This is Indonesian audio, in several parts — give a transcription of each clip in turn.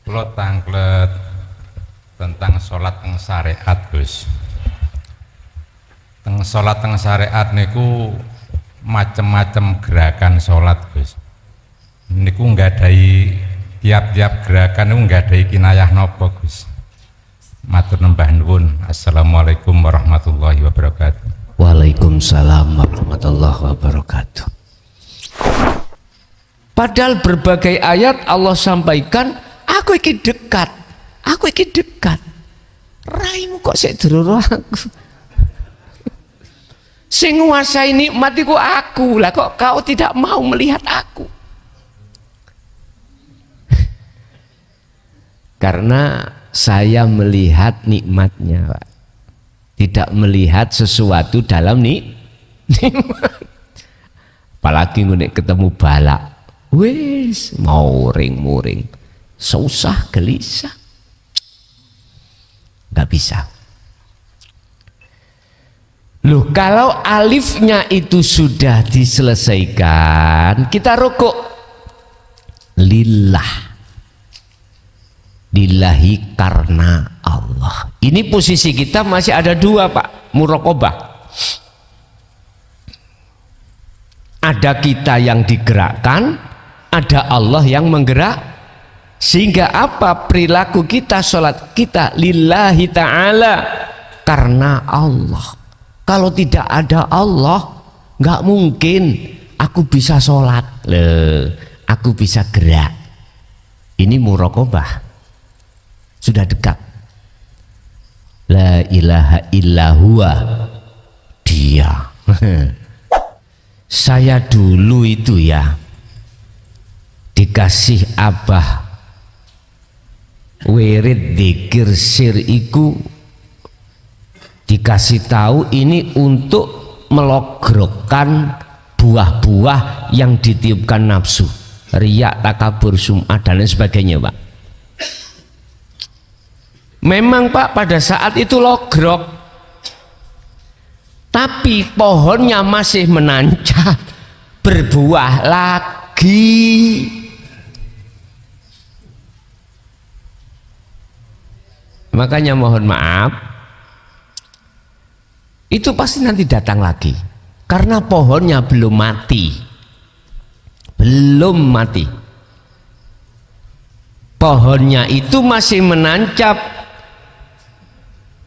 Kula tanglet tentang sholat teng syariat, Gus. Teng sholat teng syariat niku macem-macem gerakan sholat, Gus. Niku nggadahi tiap-tiap gerakan niku nggadahi kinayah napa, Gus? Matur nembah nuwun. Assalamualaikum warahmatullahi wabarakatuh. Waalaikumsalam warahmatullahi wabarakatuh. Padahal berbagai ayat Allah sampaikan, aku iki dekat, aku iki dekat. Raimu kok sik durung aku. Sing nguasai nikmat iku aku, lah kok kau tidak mau melihat aku? Karena saya melihat nikmatnya, Pak. Tidak melihat sesuatu dalam nikmat. Apalagi nek ketemu balak, wis muring-muring, susah gelisah, nggak bisa. Loh, kalau alifnya itu sudah diselesaikan, kita rukuk lillah, lillahi karena Allah. Ini posisi kita masih ada dua, Pak, muraqabah. Ada kita yang digerakkan, ada Allah yang menggerak, sehingga apa perilaku kita, sholat kita lillahi ta'ala, karena Allah. Kalau tidak ada Allah, nggak mungkin aku bisa sholat, aku bisa gerak. Ini muraqabah, sudah dekat. La ilaha illahuwa, dia. Saya dulu itu ya dikasih abah wirid dzikir sir iku, dikasih tahu ini untuk melogrokkan buah-buah yang ditiupkan nafsu, riya, takabur, sum'ah dan lain sebagainya, Pak. Memang, Pak, pada saat itu logrok, tapi pohonnya masih menancap, berbuah lagi. Makanya mohon maaf, itu pasti nanti datang lagi, karena pohonnya belum mati. Belum mati. Pohonnya itu masih menancap,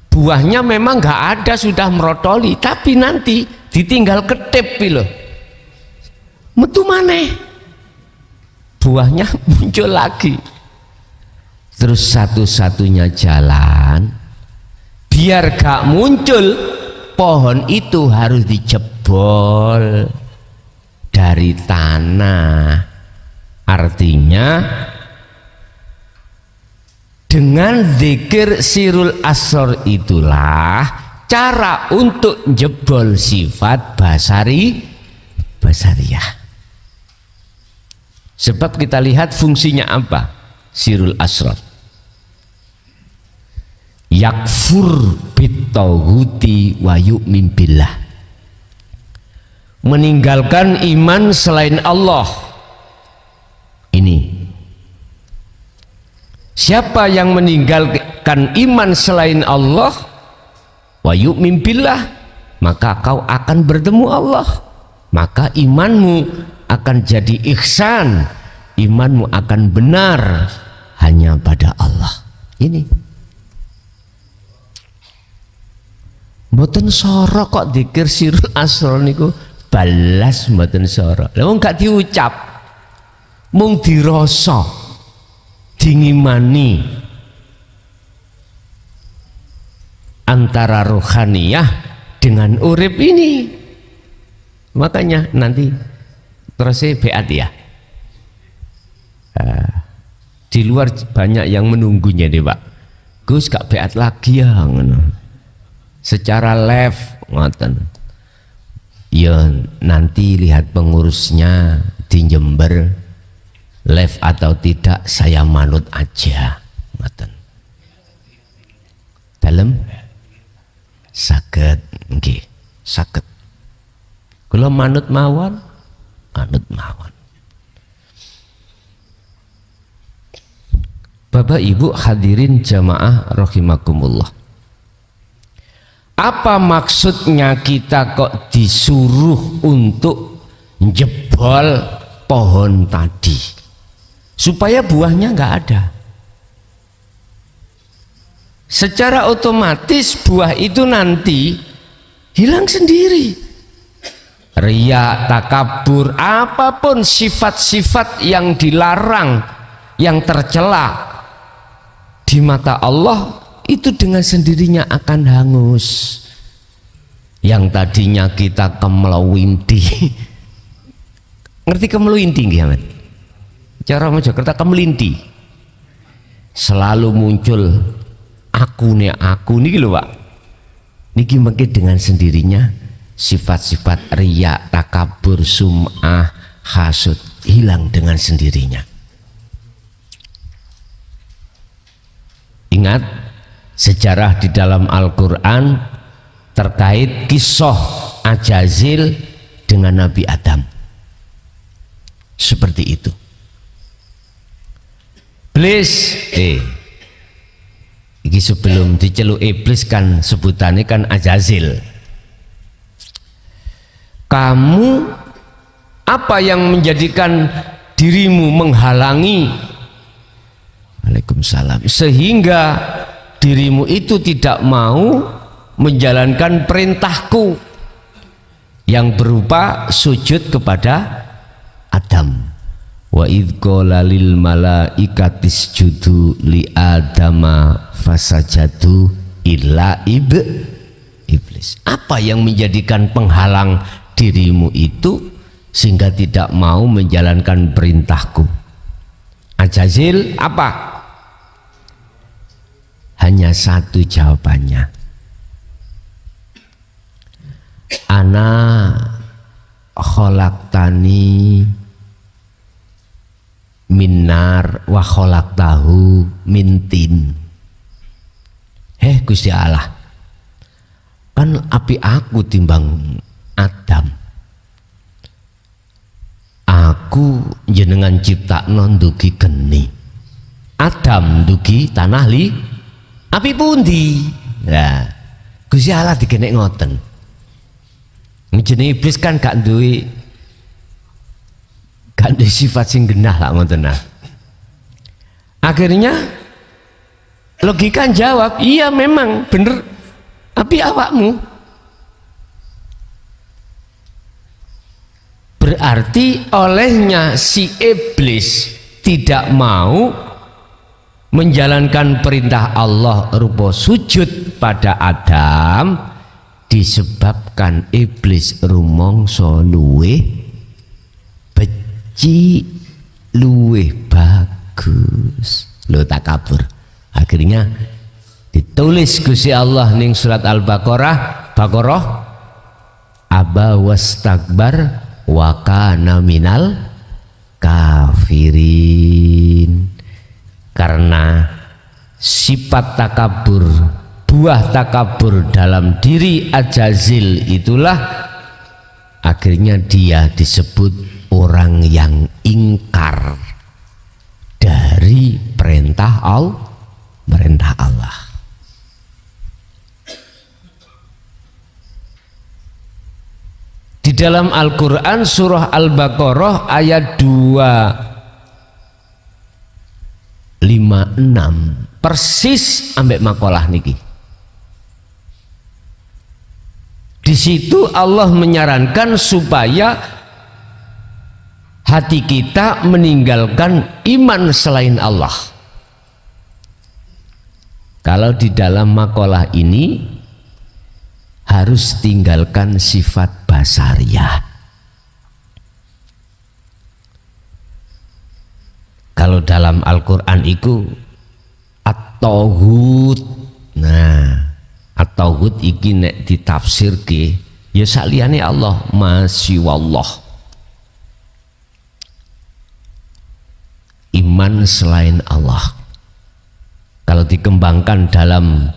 buahnya memang nggak ada, sudah merotoli, tapi nanti ditinggal ketep loh, metu maneh, buahnya muncul lagi. Terus satu-satunya jalan biar gak muncul pohon itu harus dijebol dari tanah. Artinya dengan zikir sirul asror itulah cara untuk jebol sifat basariyah. Sebab kita lihat fungsinya apa sirul asror. Yakfur bitawuti wa yu'min billah, meninggalkan iman selain Allah. Ini siapa yang meninggalkan iman selain Allah, wa yu'min billah, maka kau akan bertemu Allah, maka imanmu akan jadi ihsan, imanmu akan benar hanya pada Allah. Ini mboten soro kok dzikir sirul asror niku balas mboten soro. Lah wong gak diucap, mung dirasa, dingimani antara rohaniyah dengan urip ini. Makanya nanti terus beat ya, di luar banyak yang menunggunya deh, Pak. Gus gak beat lagi ya, secara live ngoten ya, nanti lihat pengurusnya di Jember live atau tidak, saya manut aja ngoten. Dalam saged nggih, saged kula manut mawon, manut mawon. Bapak Ibu hadirin jamaah rahimakumullah. Apa maksudnya kita kok disuruh untuk jebol pohon tadi? Supaya buahnya nggak ada. Secara otomatis buah itu nanti hilang sendiri. Riya, takabur, apapun sifat-sifat yang dilarang, yang tercela di mata Allah, itu dengan sendirinya akan hangus. Yang tadinya kita kemelawinti, ngerti kemelawinti nggih, Mas? Cara Mojokerto kemelinti, selalu muncul aku niki lho Pak, niki mungkin dengan sendirinya sifat-sifat riya, takabur, sum'ah, hasud hilang dengan sendirinya. Ingat sejarah di dalam Al-Quran terkait kisah Ajazil dengan Nabi Adam, seperti itu. Iblis, ini sebelum diceluk iblis kan sebutannya kan Ajazil. Kamu apa yang menjadikan dirimu menghalangi, Waalaikumsalam, sehingga dirimu itu tidak mau menjalankan perintahku yang berupa sujud kepada Adam. Wa idh qala lil malaikatis judu li adama fasajadu illa iblis. Apa yang menjadikan penghalang dirimu itu sehingga tidak mau menjalankan perintahku? Ajazil apa? Hanya satu jawabannya. Ana khalaqtani minar wa khalaqtahu mintin. Gusti Allah, kan api aku timbang Adam. Aku jenengan ciptakno ndugi geni. Adam ndugi tanah li api pundi. Nah, Gusti Allah digenek ngoten. Jenenge iblis kan gak duwe sifat sing genah lah ngoten. Akhirnya logika jawab, iya memang bener api awakmu. Berarti olehnya si iblis tidak mau menjalankan perintah Allah rupa sujud pada Adam, disebabkan iblis rumangsa luweh beci, luweh bagus, lo takabur. Akhirnya ditulis Gusti Allah ning surat Al-Baqarah, aba wastakbar wa kana minal kafirin. Karena sifat takabur, buah takabur dalam diri Ajazil itulah akhirnya dia disebut orang yang ingkar dari perintah Allah. Di dalam Al-Quran surah Al-Baqarah ayat 256 persis ambek makalah niki. Di situ Allah menyarankan supaya hati kita meninggalkan iman selain Allah. Kalau di dalam makalah ini harus tinggalkan sifat basariyah. Kalau dalam Al-Quran itu at-tauhid. Nah, at-tauhid iki nek ditafsirke ya saliyane Allah, masyiwallah. Iman selain Allah. Kalau dikembangkan dalam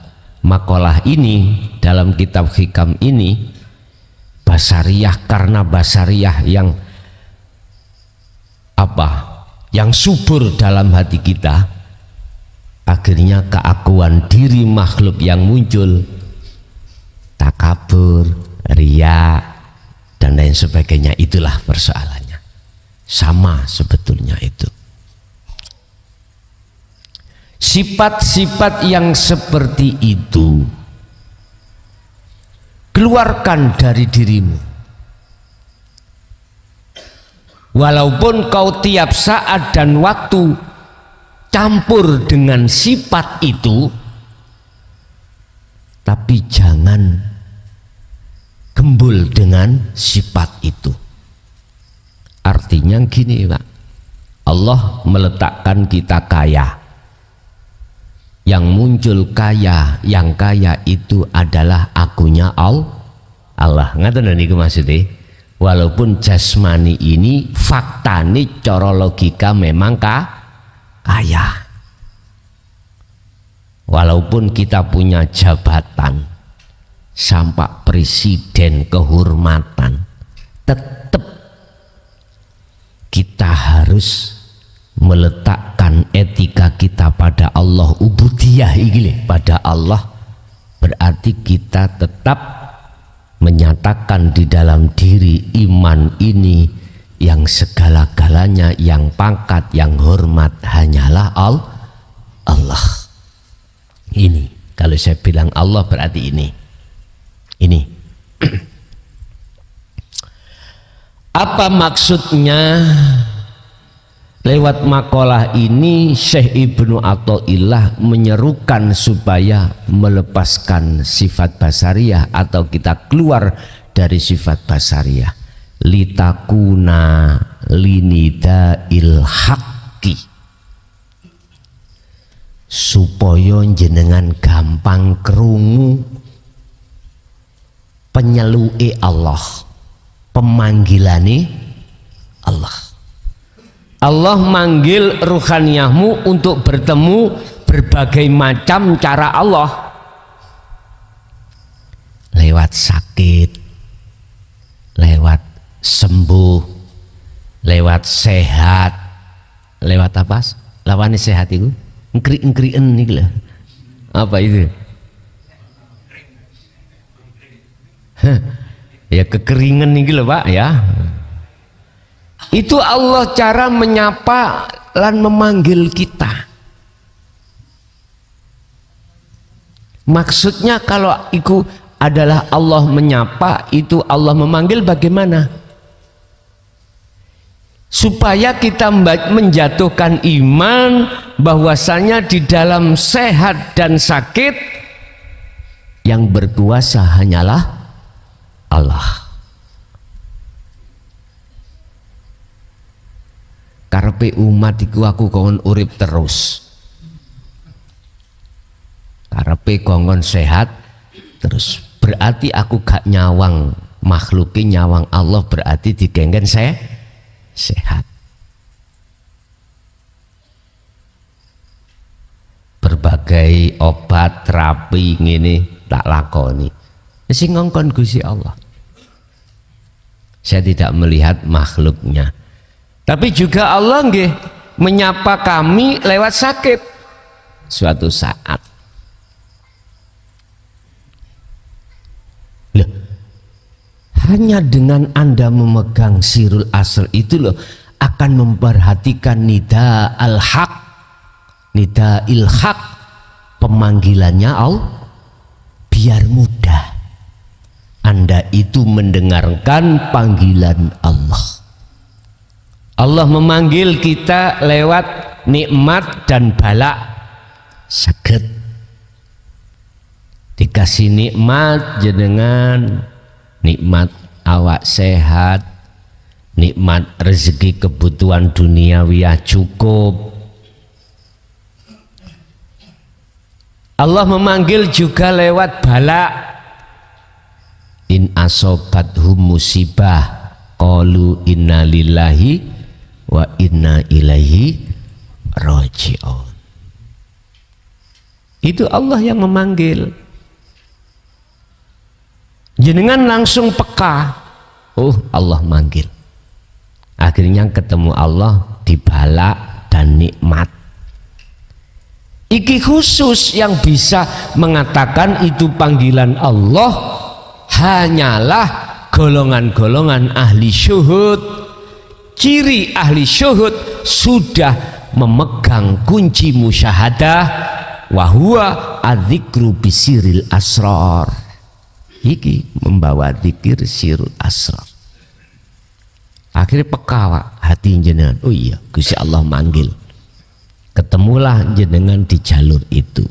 makalah ini, dalam kitab hikam ini, basariyah, karena basariyah yang apa? Yang subur dalam hati kita, akhirnya keakuan diri makhluk yang muncul, takabur, riya, dan lain sebagainya. Itulah persoalannya. Sama sebetulnya itu. Sifat-sifat yang seperti itu keluarkan dari dirimu. Walaupun kau tiap saat dan waktu campur dengan sifat itu, tapi jangan gembul dengan sifat itu. Artinya gini Pak, Allah meletakkan kita kaya. Yang muncul kaya, yang kaya itu adalah akunya Allah. Ngaten niku maksudnya. Walaupun jasmani ini faktane cara logika memang kaya. Walaupun kita punya jabatan sampai presiden kehormatan, tetap kita harus meletakkan etika kita pada Allah, ubudiyah iki pada Allah. Berarti kita tetap menyatakan di dalam diri iman ini yang segala-galanya, yang pangkat, yang hormat hanyalah Allah. Ini kalau saya bilang Allah berarti ini. Apa maksudnya? Lewat makalah ini Syekh Ibnu Athaillah menyerukan supaya melepaskan sifat basariyah atau kita keluar dari sifat basariyah, litakuna linidail haqqi, supaya jenengan gampang krungu penyeluke Allah, pemanggilane Allah. Allah manggil ruhaniyahmu untuk bertemu berbagai macam cara Allah. Lewat sakit, lewat sembuh, lewat sehat, lewat apa? Lawannya sehat itu engkri-engkrien nih lah. Apa itu? Ya kekeringan nih loh Pak ya. Itu Allah cara menyapa dan memanggil kita. Maksudnya kalau itu adalah Allah menyapa, itu Allah memanggil bagaimana? Supaya kita menjatuhkan iman bahwasanya di dalam sehat dan sakit yang berkuasa hanyalah Allah. Karepe umat iku aku kongkon urip terus, karepe kongkon sehat terus, berarti aku gak nyawang makhlukin, nyawang Allah berarti digenggen sehat. Berbagai obat terapi ngene tak lakoni, sing ngongkon Gusti Allah. Saya tidak melihat makhluknya. Tapi juga Allah nggih menyapa kami lewat sakit suatu saat. Loh, hanya dengan Anda memegang sirul asr itu loh akan memperhatikan nida al-haq, nida il-haq, pemanggilannya Allah, biar mudah Anda itu mendengarkan panggilan Allah. Allah memanggil kita lewat nikmat dan bala. Saged dikasih nikmat jenengan, nikmat awak sehat, nikmat rezeki kebutuhan duniawiyah cukup. Allah memanggil juga lewat bala. In asobathum musibah qalu inna lillahi wa inna ilaihi raji'un. Itu Allah yang memanggil. Jenengan langsung peka, oh Allah manggil. Akhirnya ketemu Allah di bala dan nikmat. Iki Iki khusus yang bisa mengatakan itu panggilan Allah hanyalah golongan-golongan ahli syuhud. Ciri ahli syuhud sudah memegang kunci musyahadah, wahwa adzikru bisiril asrar. Iki membawa zikir sirul asrar. Akhirnya peka hati jenengan, oh iya Gusti Allah manggil. Ketemulah jenengan di jalur itu,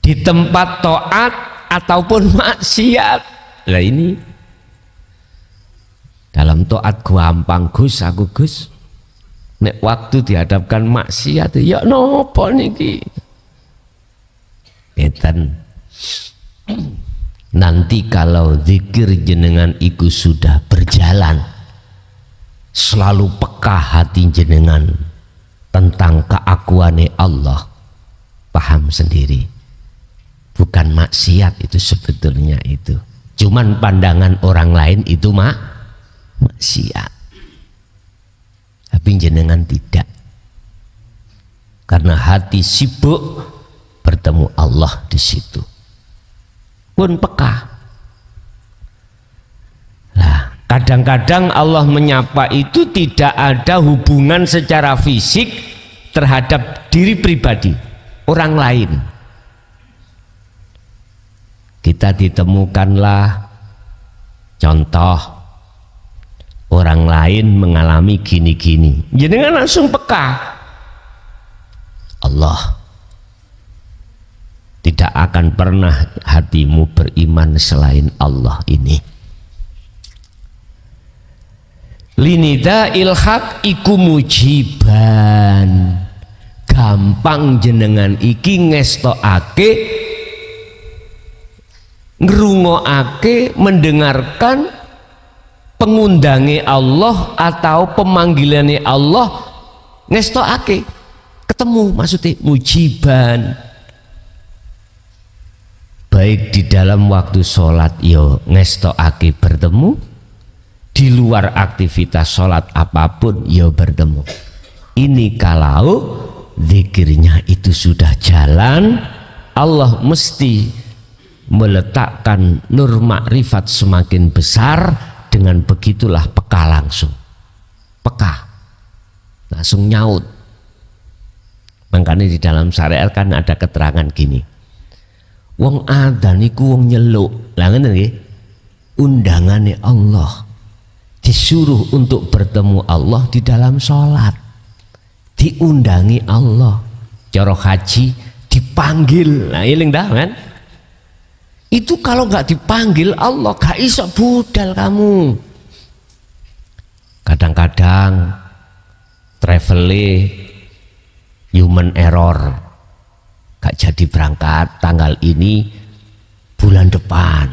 di tempat taat ataupun maksiat. Lah ini dalam taat gampang Gus, aku Gus. Nek waktu dihadapkan maksiat ya nopo niki. Ngeten. Nanti kalau zikir jenengan iku sudah berjalan, selalu peka hati jenengan tentang keakuane Allah, paham sendiri bukan maksiat itu sebetulnya, itu cuman pandangan orang lain itu maksiat, tapi jenengan tidak, karena hati sibuk bertemu Allah di situ pun peka. Nah, kadang-kadang Allah menyapa itu tidak ada hubungan secara fisik terhadap diri pribadi, orang lain. Kita ditemukanlah contoh orang lain mengalami gini-gini, jenengan langsung peka. Allah, tidak akan pernah hatimu beriman selain Allah ini. Linida ilhaq iku mujiban, gampang jenengan iki ngestokake, ngrungokake, mendengarkan pengundange Allah atau pemanggilannya Allah, ngestokake ketemu, maksudnya mujiban. Baik di dalam waktu sholat yo ngestokake bertemu, di luar aktivitas sholat apapun yo bertemu. Ini kalau zikirnya itu sudah jalan, Allah mesti meletakkan nur makrifat semakin besar. Dengan begitulah peka, langsung peka, langsung nyaut. Makanya di dalam syariat kan ada keterangan gini, wong adzan iku wong nyeluk, lah ngene nggih, undangane Allah, disuruh untuk bertemu Allah di dalam sholat, diundangi Allah. Cara haji dipanggil, nah eling dah kan. Itu kalau nggak dipanggil Allah gak iso budal kamu. Kadang-kadang travelnya human error, gak jadi berangkat tanggal ini, bulan depan.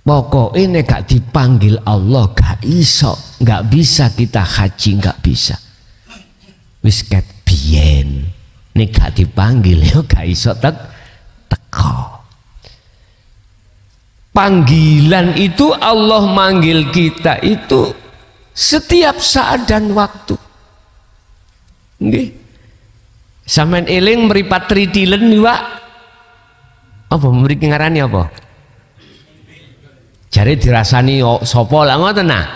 Pokoknya gak dipanggil Allah gak iso, gak bisa kita haji, gak bisa. Wis ket biyen nek gak dipanggil ya gak iso teko. Panggilan itu Allah manggil kita itu setiap saat dan waktu. Nggih. Sampeyan eling mripat tritilen Pak. Apa mriki ngarani apa? Jare dirasani sapa lah ngoten nah.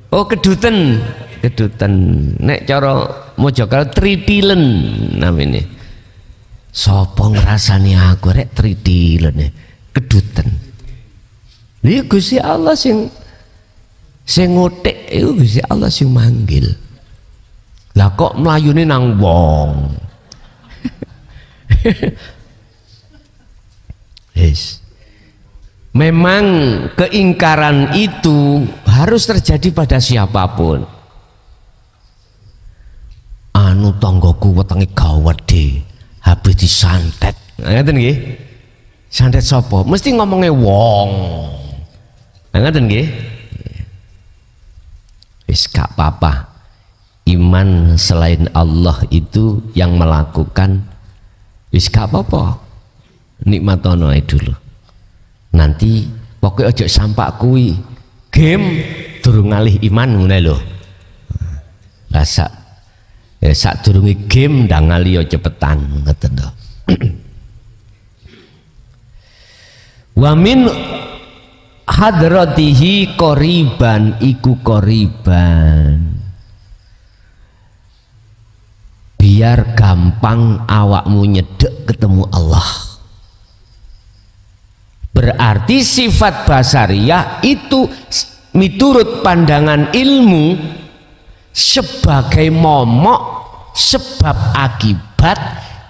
Oh keduten, keduten. Nek cara Mojokerto tritilen namanya. Sapa ngrasani aku rek tritilen keduten. Lha Gusti Allah sing ngotek iku, Gusti Allah sing manggil. Lah kok mlayune nang wong. Yes. Memang keingkaran itu harus terjadi pada siapapun. Anu tanggoku wetenge gawat de, habis disantet. Ngaten nggih. Santet sapa? Mesti ngomongnya wong. Ngaten nggih. Wis gak apa-apa. Iman selain Allah itu yang melakukan, wis gak apa-apa. Nikmatono ae dulu. Nanti pokoknya ojo sampak kuwi. Game durung ngalih iman ngene lho. Lah sadurunge game ndang ngali yo cepetan ngoten lho. Wa min hadratihi qoriban iku qoriban. Biar gampang awakmu nyedek ketemu Allah. Berarti sifat basariyah itu miturut pandangan ilmu sebagai momok sebab akibat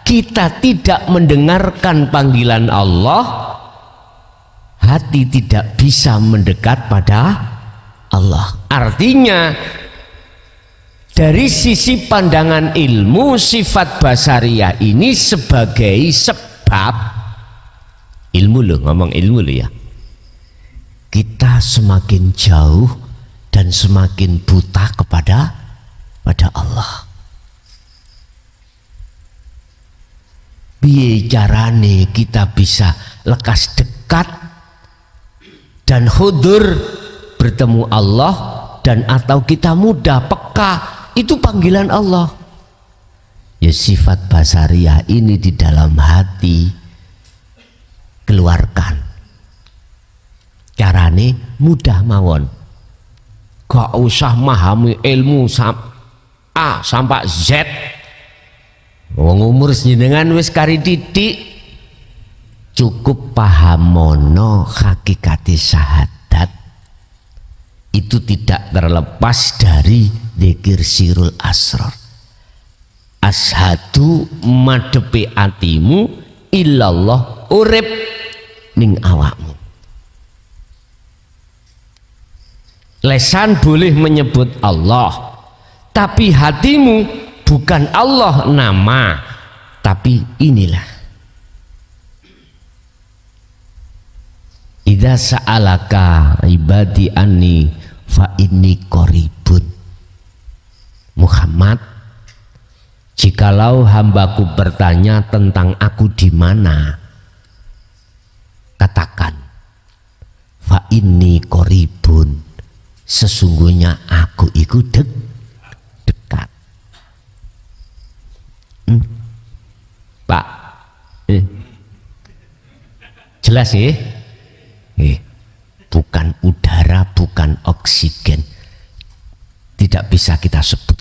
kita tidak mendengarkan panggilan Allah, hati tidak bisa mendekat pada Allah. Artinya dari sisi pandangan ilmu sifat basariyah ini sebagai sebab ilmu loh, ngomong ilmu loh ya, kita semakin jauh dan semakin buta kepada Allah. Piye carane kita bisa lekas dekat dan hudur bertemu Allah, dan atau kita mudah peka, itu panggilan Allah. Ya sifat basariyah ini di dalam hati keluarkan. Carane mudah mawon. Gak usah memahami ilmu A sampai Z. Wong umur jenengan wis kari titik, cukup pahamono hakikati syahadat. Itu tidak terlepas dari dzikir sirul asrar. Ashadu madepi atimu illallah urip ning awakmu. Lesan boleh menyebut Allah, tapi hatimu bukan Allah nama, tapi inilah. Idza sa'alaka ibadi anni fa inni qaribun. Muhammad, jikalau hambaku bertanya tentang aku di mana, katakan fa inni qaribun, sesungguhnya aku iku dekat. Pak, jelas ya? Bukan udara, bukan oksigen, tidak bisa kita sebut.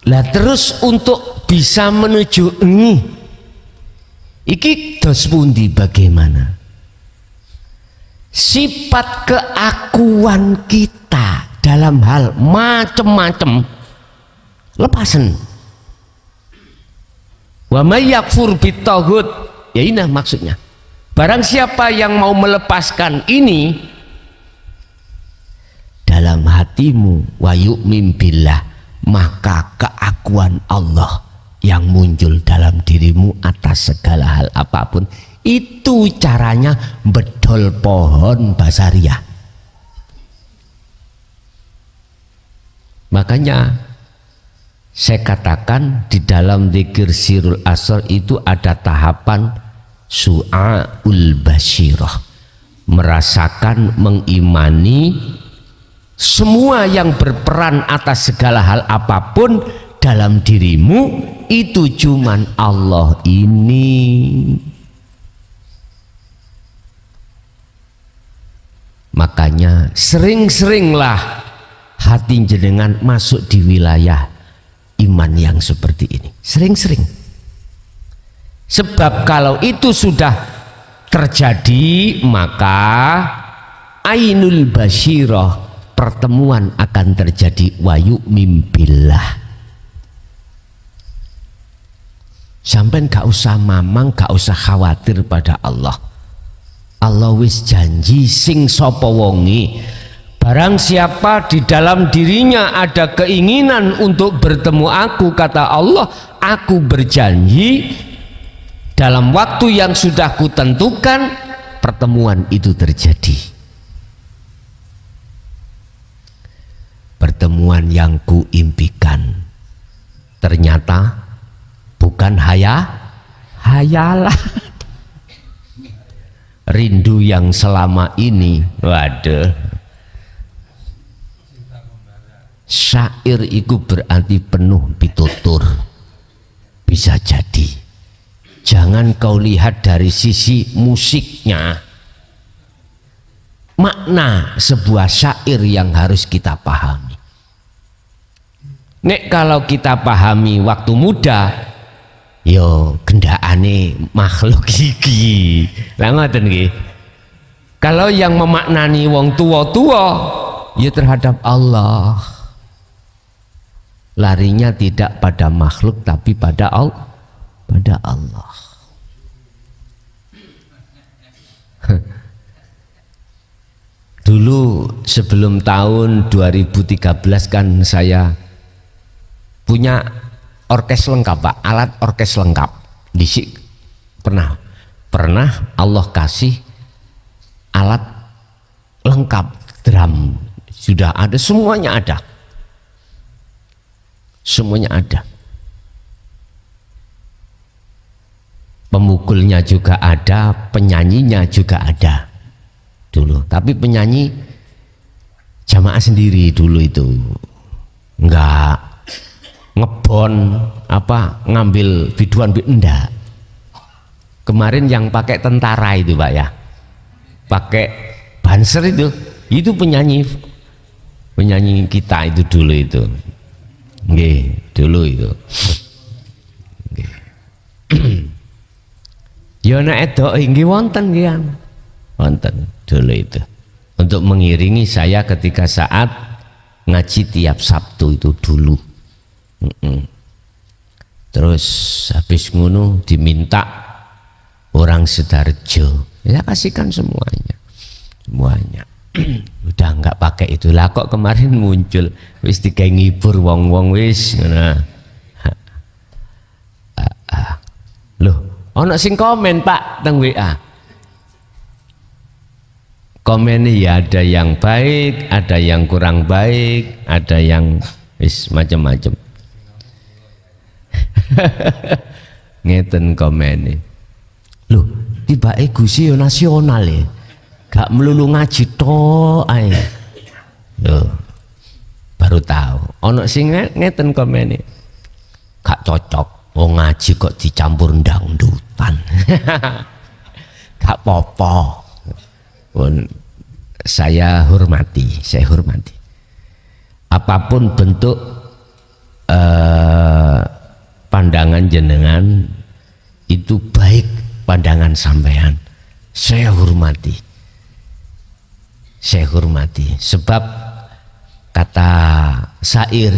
Lah terus untuk bisa menuju ini, iki dos pundi bagaimana? Sifat keakuan kita dalam hal macam-macam lepasan. Wa may yakfur bitaghut, ya ini maksudnya. Barang siapa yang mau melepaskan ini dalam hatimu, wa yu'min billah, maka keakuan Allah yang muncul dalam dirimu atas segala hal apapun, itu caranya bedol pohon basariyah. Makanya saya katakan di dalam dzikir sirul asrar itu ada tahapan su'aul basyirah, merasakan, mengimani semua yang berperan atas segala hal apapun dalam dirimu itu cuman Allah ini. Makanya sering-seringlah hati jenengan masuk di wilayah iman yang seperti ini, sering-sering. Sebab kalau itu sudah terjadi, maka ainul basyirah, pertemuan akan terjadi, wa yu'min billah. Sampai gak usah mamang, gak usah khawatir pada Allah. Allah wis janji sing sapa wonge, barang siapa di dalam dirinya ada keinginan untuk bertemu aku, kata Allah, aku berjanji dalam waktu yang sudah kutentukan pertemuan itu terjadi. Pertemuan yang kuimpikan ternyata bukan hayalan. Rindu yang selama ini, waduh. Syair itu berarti penuh pitutur. Bisa jadi. Jangan kau lihat dari sisi musiknya. Makna sebuah syair yang harus kita pahami. Nek kalau kita pahami waktu muda, yo gendakane makhluk iki. Lah ngoten nggih. Kalau yang memaknani wong tua-tua ya terhadap Allah. Larinya tidak pada makhluk tapi pada Allah. Pada Allah. Dulu sebelum tahun 2013 kan saya punya orkes lengkap, Pak, alat orkes lengkap. Disik pernah Allah kasih alat lengkap, drum sudah ada, semuanya ada. Semuanya ada. Pemukulnya juga ada, penyanyinya juga ada dulu. Tapi penyanyi jamaah sendiri dulu itu, enggak ngebon apa ngambil biduan enggak. Kemarin yang pakai tentara itu Pak ya, pakai banser itu penyanyi kita itu dulu itu. Nggih, dulu itu. Nggih. Ya nek edok nggih wonten nggih. Wonten dulu itu. Untuk mengiringi saya ketika saat ngaji tiap Sabtu itu dulu. Terus habis ngono diminta orang Sidoarjo, ya kasihkan semuanya. Udah nggak pakai itu lah, kok kemarin muncul wis digawe ngibur wong-wong wis ngono. Loh, ana sing komen Pak teng WA. Komennya ya ada yang baik, ada yang kurang baik, ada yang wis macam-macam. Ngeten komennya. Loh, tibake Gusti yo nasional ya. Gak melulu ngaji tok ae. Loh. Baru tahu. Ono sing ngeten komennya. Gak cocok. Wong ngaji kok dicampur dangdutan. Gak apa-apa. Saya hormati. Apapun bentuk pandangan jenengan itu baik, pandangan sampean saya hormati, sebab kata syair,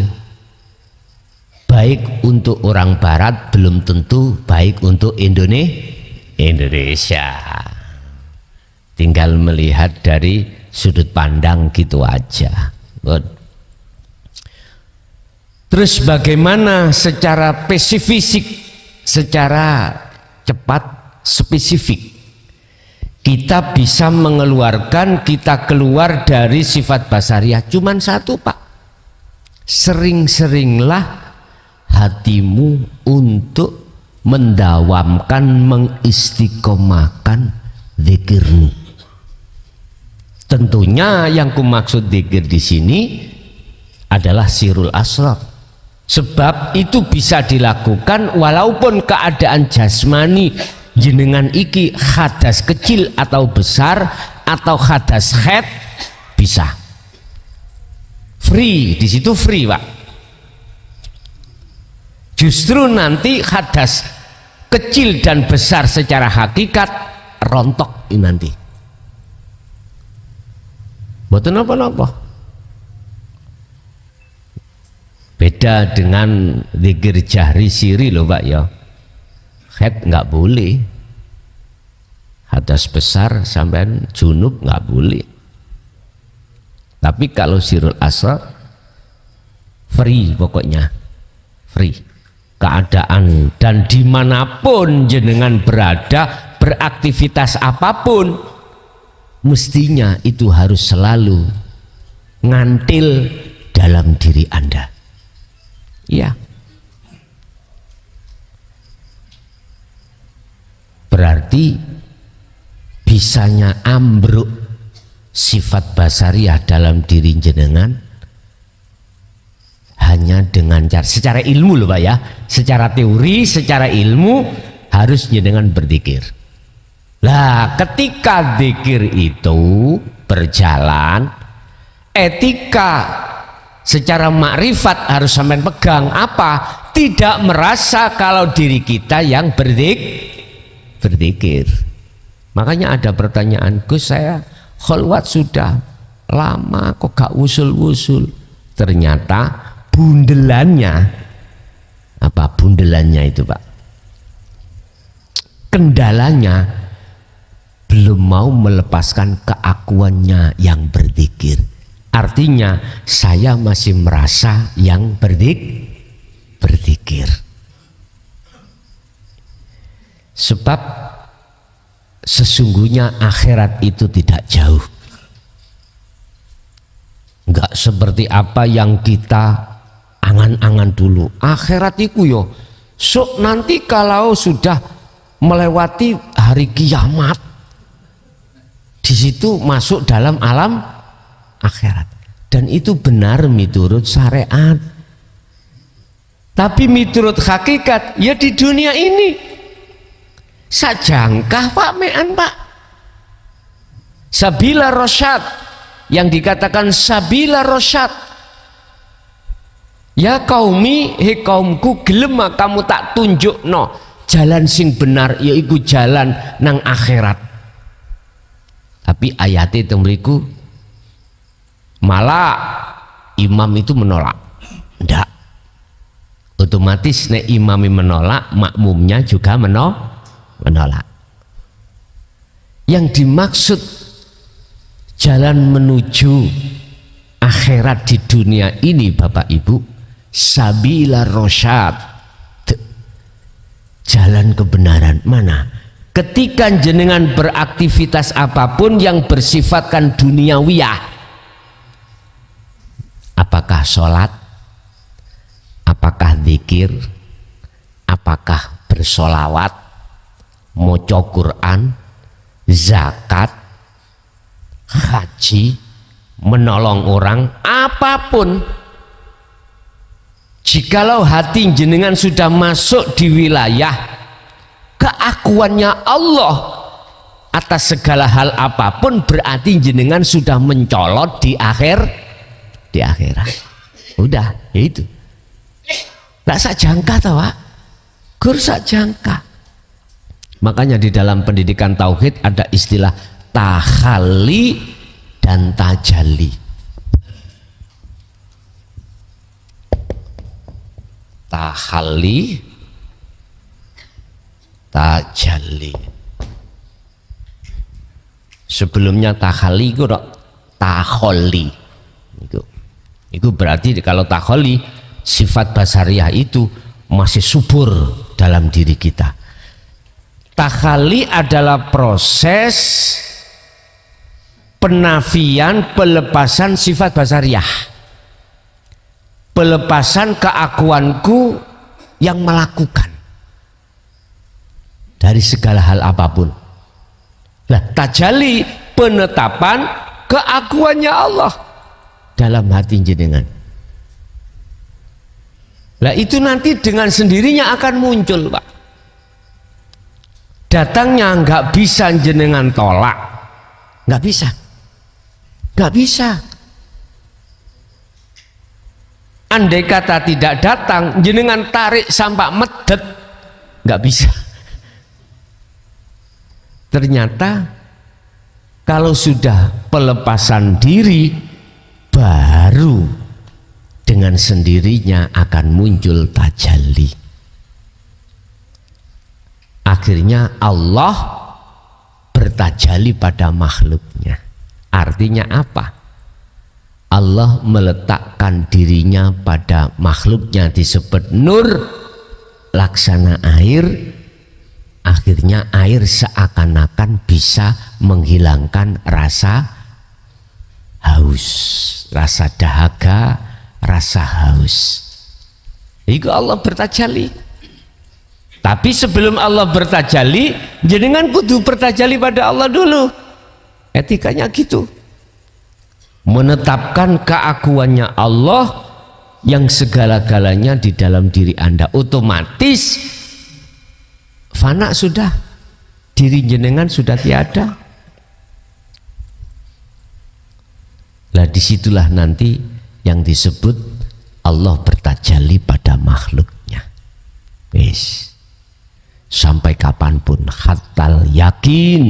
baik untuk orang barat belum tentu baik untuk Indonesia. Tinggal melihat dari sudut pandang gitu aja. Terus bagaimana secara spesifik, secara cepat spesifik kita bisa mengeluarkan, kita keluar dari sifat basariah? Cuman satu Pak, sering-seringlah hatimu untuk mendawamkan, mengistiqomahkan zikirmu. Tentunya yang kumaksud zikir di sini adalah sirul asrar. Sebab itu bisa dilakukan walaupun keadaan jasmani jenengan iki hadas kecil atau besar atau hadas head, bisa. Free, di situ free Pak. Justru nanti hadas kecil dan besar secara hakikat rontok ini nanti. Mboten napa-napa. Beda dengan zikir jahri siri loh Pak ya. Head nggak boleh, hadas besar sampai junub nggak boleh. Tapi kalau sirul asrar free, pokoknya free. Keadaan dan dimanapun jenengan berada, beraktivitas apapun, mestinya itu harus selalu ngantil dalam diri Anda. Ya. Berarti bisanya ambruk sifat basariah dalam diri jenengan hanya dengan cara, secara ilmu loh Pak ya, secara teori, secara ilmu harus jenengan berzikir. Lah ketika zikir itu berjalan, etika secara makrifat harus sampai pegang apa? Tidak merasa kalau diri kita yang berzikir. Makanya ada pertanyaan, Gus saya kholwat sudah lama kok gak usul-usul. Ternyata bundelannya, apa bundelannya itu Pak? Kendalanya belum mau melepaskan keakuannya yang berzikir. Artinya saya masih merasa yang berzikir. Sebab sesungguhnya akhirat itu tidak jauh. Enggak seperti apa yang kita angan-angan dulu. Akhirat itu yo sok nanti kalau sudah melewati hari kiamat, di situ masuk dalam alam akhirat. Dan itu benar menurut syariat. Tapi menurut hakikat ya di dunia ini sajangkah Pak mean Pak. Sabila rosyad, yang dikatakan sabila rosyad, ya kaumi he kaumku gelem kamu tak tunjuk no jalan sing benar, yaitu jalan nang akhirat. Tapi ayatnya itu meriku malah imam itu menolak. Ndak, otomatis nek imami menolak, makmumnya juga menolak. Yang dimaksud jalan menuju akhirat di dunia ini Bapak Ibu, sabila rosyad, jalan kebenaran mana? Ketika jenengan beraktivitas apapun yang bersifatkan duniawiyah, apakah sholat, apakah zikir, apakah bersolawat, maca Quran, zakat, haji, menolong orang, apapun, jikalau hati jenengan sudah masuk di wilayah keakuannya Allah atas segala hal apapun, berarti jenengan sudah mencolot di akhirat. Udah, ya itu. Nggak sajangka tau Pak, gur sajangka. Makanya di dalam pendidikan tauhid ada istilah tahalli dan tajalli. Tahalli, tajalli. Sebelumnya tahalli itu taholli. Itu berarti kalau taholli sifat basariah itu masih subur dalam diri kita. Tahalli adalah proses penafian, pelepasan sifat basariah, pelepasan keakuanku yang melakukan dari segala hal apapun. Nah, tajalli penetapan keakuannya Allah dalam hati jenengan. Nah, itu nanti dengan sendirinya akan muncul Pak. Datangnya nggak bisa jenengan tolak, nggak bisa. Andai kata tidak datang, jenengan tarik sampai medet, nggak bisa. Ternyata kalau sudah pelepasan diri, baru dengan sendirinya akan muncul tajalli. Akhirnya Allah bertajalli pada makhluknya. Artinya apa? Allah meletakkan dirinya pada makhluknya, disebut nur, laksana air. Akhirnya air seakan-akan bisa menghilangkan rasa haus, rasa dahaga, rasa haus. Itu Allah bertajalli. Tapi sebelum Allah bertajalli, jenengan kudu bertajalli pada Allah dulu. Etikanya gitu. Menetapkan keakuannya Allah yang segala-galanya di dalam diri Anda. Otomatis fana sudah, diri jenengan sudah tiada. Lah disitulah nanti yang disebut Allah bertajalli pada makhluknya. Wis. Sampai kapanpun, hatal yakin.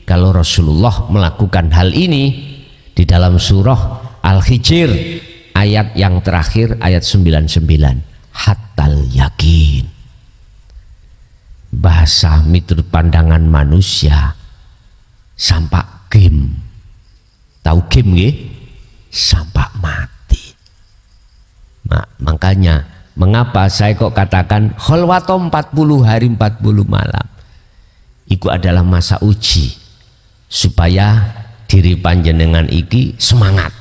Kalau Rasulullah melakukan hal ini di dalam surah Al-Hijr ayat yang terakhir, ayat 99, hatal yakin. Bahasa miturut pandangan manusia sampai game. Tahu game nggih? Sampai mati. Nah, makanya mengapa saya kok katakan kholwato 40 hari 40 malam. Itu adalah masa uji supaya diri panjenengan iki semangat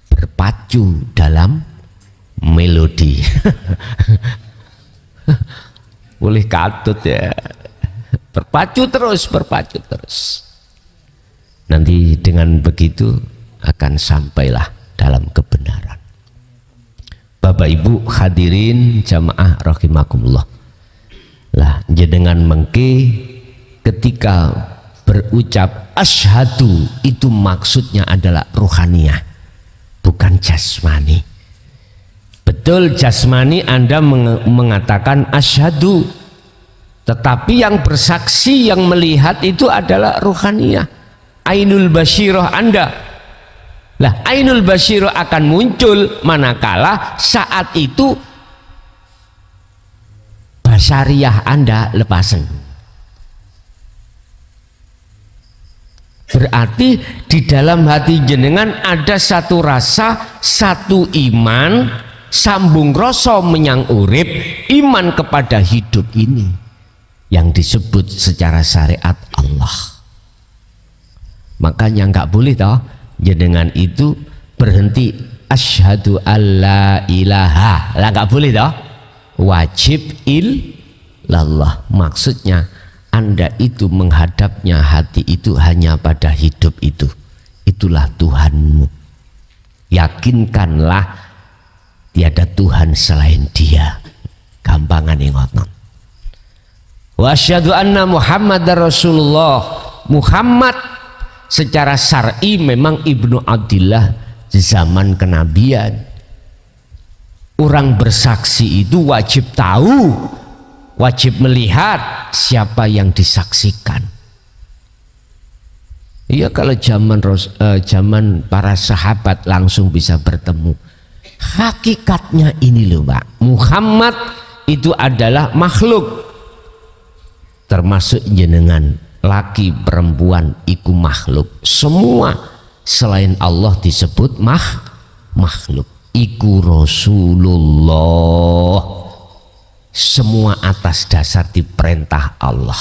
berpacu dalam melodi. Boleh katut ya, berpacu terus. Nanti dengan begitu akan sampailah dalam kebenaran. Bapak Ibu hadirin jamaah rahimakumullah. Lah jenengan mengke ketika berucap asyhadu itu maksudnya adalah ruhaniyah, bukan jasmani. Betul jasmani Anda mengatakan asyhadu, tetapi yang bersaksi, yang melihat itu adalah ruhaniyah, ainul basyirah Anda. Lah ainul basyirah akan muncul manakala saat itu basyariah Anda lepasan. Berarti di dalam hati jenengan ada satu rasa, satu iman, sambung rasa menyang urip, iman kepada hidup ini yang disebut secara syariat Allah. Makanya nggak boleh toh jenengan itu berhenti asyhadu alla ilaha, lah nggak boleh toh, wajib illallah. Maksudnya Anda itu menghadapnya hati itu hanya pada hidup itu. Itulah Tuhanmu. Yakinkanlah tiada Tuhan selain Dia. Gampangan ngoten. Wa asyhadu anna Muhammadar Rasulullah. Muhammad secara syar'i memang Ibnu Abdillah zaman kenabian. Orang bersaksi itu wajib tahu, wajib melihat siapa yang disaksikan. Iya, kalau zaman para sahabat langsung bisa bertemu. Hakikatnya ini loh Pak, Muhammad itu adalah makhluk, termasuk jenengan, laki perempuan iku makhluk. Semua selain Allah disebut makhluk. Iku Rasulullah. Semua atas dasar diperintah Allah.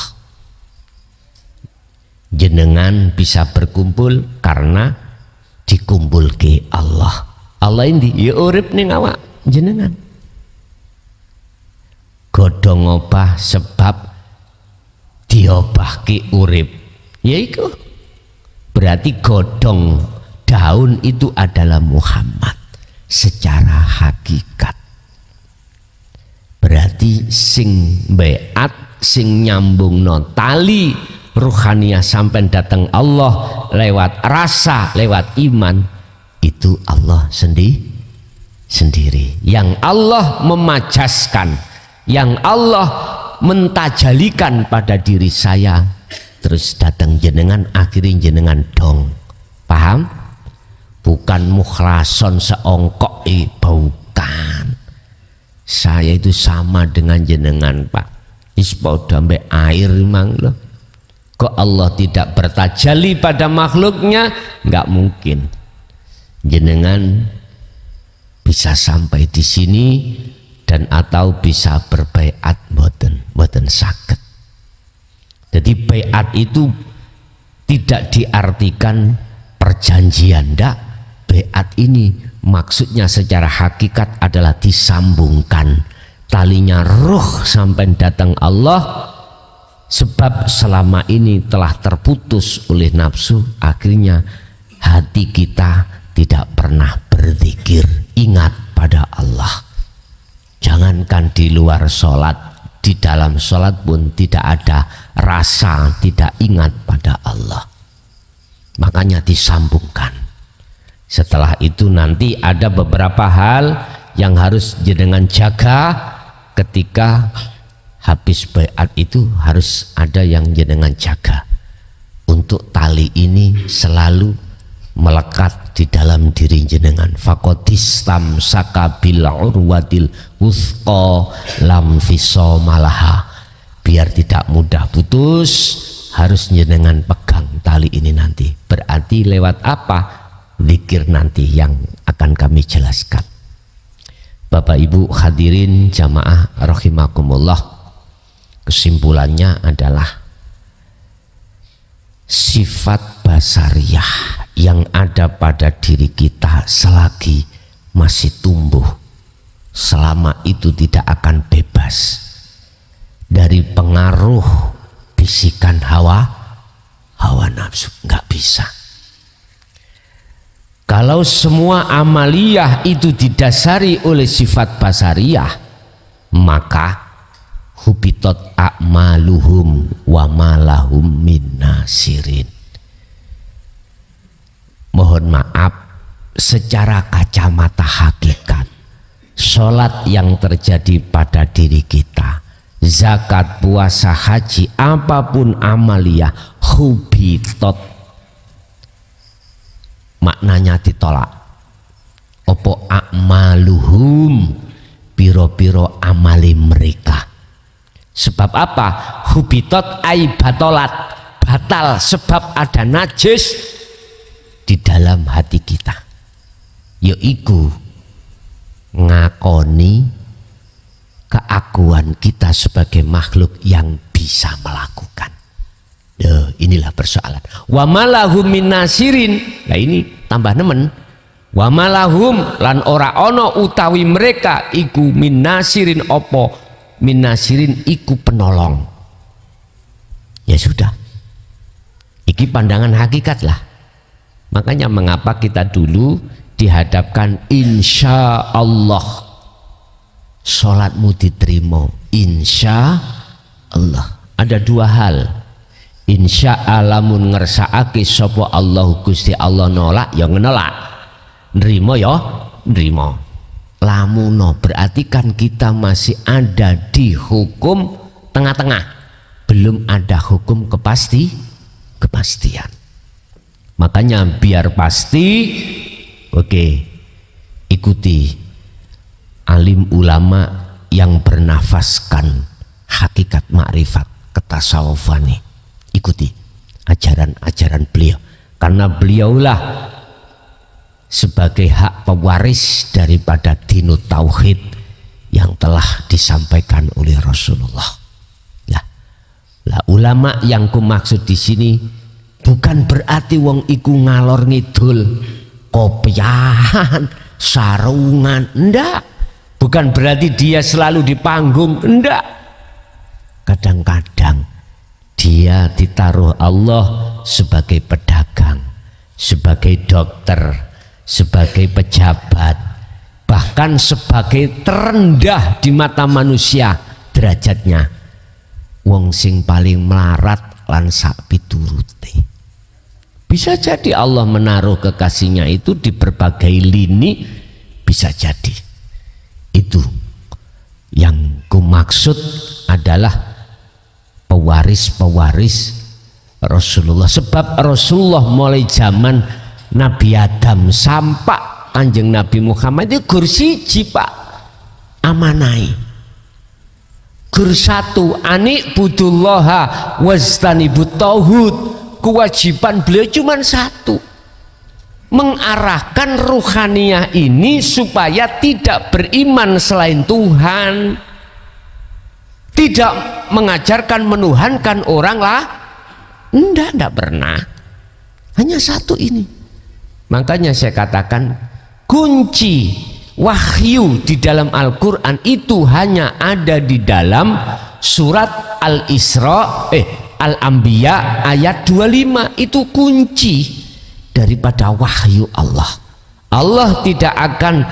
Jenengan bisa berkumpul karena dikumpul ke Allah. Allah ini ya urip ning awak jenengan. Godhong obah sebab diobahke urip. Yaiku berarti godhong daun itu adalah Muhammad secara hakikat. Berarti sing beat, sing nyambung no tali ruhaniyah sampai datang Allah lewat rasa, lewat iman, itu Allah sendiri. Yang Allah memajaskan, yang Allah mentajalikan pada diri saya, terus datang jenengan, akhirnya jenengan dong. Paham? Bukan mukhlason seongkok, bukan. Saya itu sama dengan jenengan Pak, ispo dambe air memang loh. Kok Allah tidak bertajalli pada makhluknya? Nggak mungkin. Jenengan bisa sampai di sini dan atau bisa berbaiat mboten saged. Jadi baiat itu tidak diartikan perjanjian, ndak. Baiat ini maksudnya secara hakikat adalah disambungkan talinya ruh sampai datang Allah, sebab selama ini telah terputus oleh nafsu, akhirnya hati kita tidak pernah berzikir, ingat pada Allah. Jangankan di luar sholat, di dalam sholat pun tidak ada rasa, tidak ingat pada Allah. Makanya disambungkan. Setelah itu nanti ada beberapa hal yang harus jenengan jaga. Ketika habis baiat itu harus ada yang jenengan jaga, untuk tali ini selalu melekat di dalam diri jenengan. Faqadis tamsaka bil urwatil wuthqa lam fisomalaha. Biar tidak mudah putus, harus jenengan pegang tali ini nanti. Berarti lewat apa? Zikir nanti yang akan kami jelaskan. Bapak Ibu hadirin jamaah rahimakumullah, kesimpulannya adalah sifat basariyah yang ada pada diri kita selagi masih tumbuh, selama itu tidak akan bebas dari pengaruh bisikan hawa nafsu, nggak bisa. Kalau semua amaliyah itu didasari oleh sifat basariyah, maka hubitot a'maluhum wa malahum min nasirin. Mohon maaf, secara kacamata hakikat, sholat yang terjadi pada diri kita, zakat, puasa, haji, apapun amaliyah, hubitot, maknanya ditolak. Opo a'maluhum, piro-piro amali mereka. Sebab apa? Hubitot ay batolat, batal sebab ada najis di dalam hati kita, yaitu ngakoni keakuan kita sebagai makhluk yang bisa melakukan. Inilah persoalan. Wa malahum min nasirin. Nah ini tambah nemen. Wa malahum lan ora ono utawi mereka iku min nasirin, opo min nasirin iku penolong. Ya sudah, iki pandangan hakikat lah. Makanya mengapa kita dulu dihadapkan insya Allah sholatmu diterima, insya Allah. Ada dua hal. Insya alamun ngersakake sopo Allah Gusti Allah nolak ya nolak, nerimo ya nerimo. Lamuno berarti kan kita masih ada di hukum tengah-tengah, belum ada hukum kepastian. Makanya biar pasti, oke, ikuti alim ulama yang bernafaskan hakikat makrifat ketasawufan. Ikuti ajaran-ajaran beliau, karena beliaulah sebagai hak pewaris daripada dinut tauhid yang telah disampaikan oleh Rasulullah. Lah ulama yang kumaksud di sini bukan berarti wong iku ngalor ngidul, kopiahan, sarungan, enggak. Bukan berarti dia selalu di panggung, enggak. Kadang-kadang dia ditaruh Allah sebagai pedagang, sebagai dokter, sebagai pejabat, bahkan sebagai terendah di mata manusia derajatnya, wong sing paling melarat lan sak piturute. Bisa jadi Allah menaruh kekasihnya itu di berbagai lini, bisa jadi. Itu yang kumaksud adalah pewaris Rasulullah. Sebab Rasulullah mulai zaman Nabi Adam sampai Kanjeng Nabi Muhammad itu gur siji Pak amanai, gur satu, anik budullaha wastanibut tauhid. Kewajiban beliau cuma satu, mengarahkan ruhaniyah ini supaya tidak beriman selain Tuhan, tidak mengajarkan menuhankan orang lah, enggak pernah. Hanya satu ini. Makanya saya katakan kunci wahyu di dalam Al-Quran itu hanya ada di dalam surat Al-Isra Al-Anbiya ayat 25. Itu kunci daripada wahyu Allah. Allah tidak akan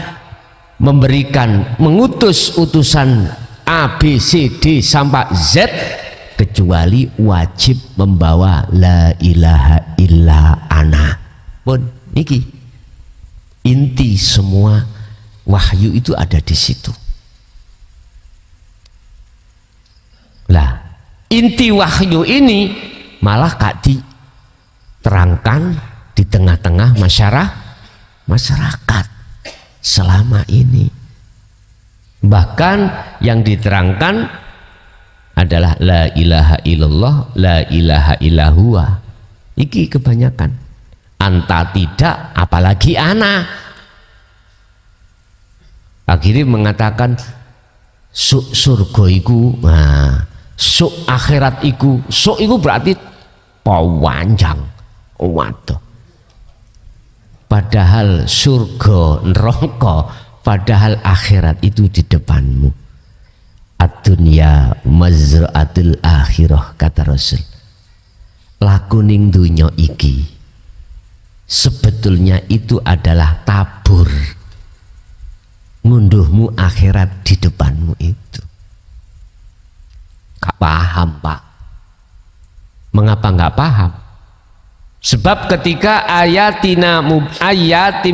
mengutus utusan A, B, C, D sampai Z kecuali wajib membawa la ilaha illa ana. Pun niki inti semua wahyu itu ada di situ. Lah, inti wahyu ini malah gak diterangkan di tengah-tengah masyarakat selama ini. Bahkan yang diterangkan adalah la ilaha illallah, la ilaha illallah. Iki kebanyakan. Anta tidak, apalagi ana. Akhirnya mengatakan surga iku, nah, akhirat iku, iku berarti panjang. Waduh. Padahal surga, neraka, padahal akhirat itu di depanmu. Ad-dunya mazra'atul akhirah, kata Rasul. Lakuning dunya iki sebetulnya itu adalah tabur ngunduhmu akhirat di depanmu itu. Gak paham, Pak. Mengapa gak paham? Sebab ketika ayatim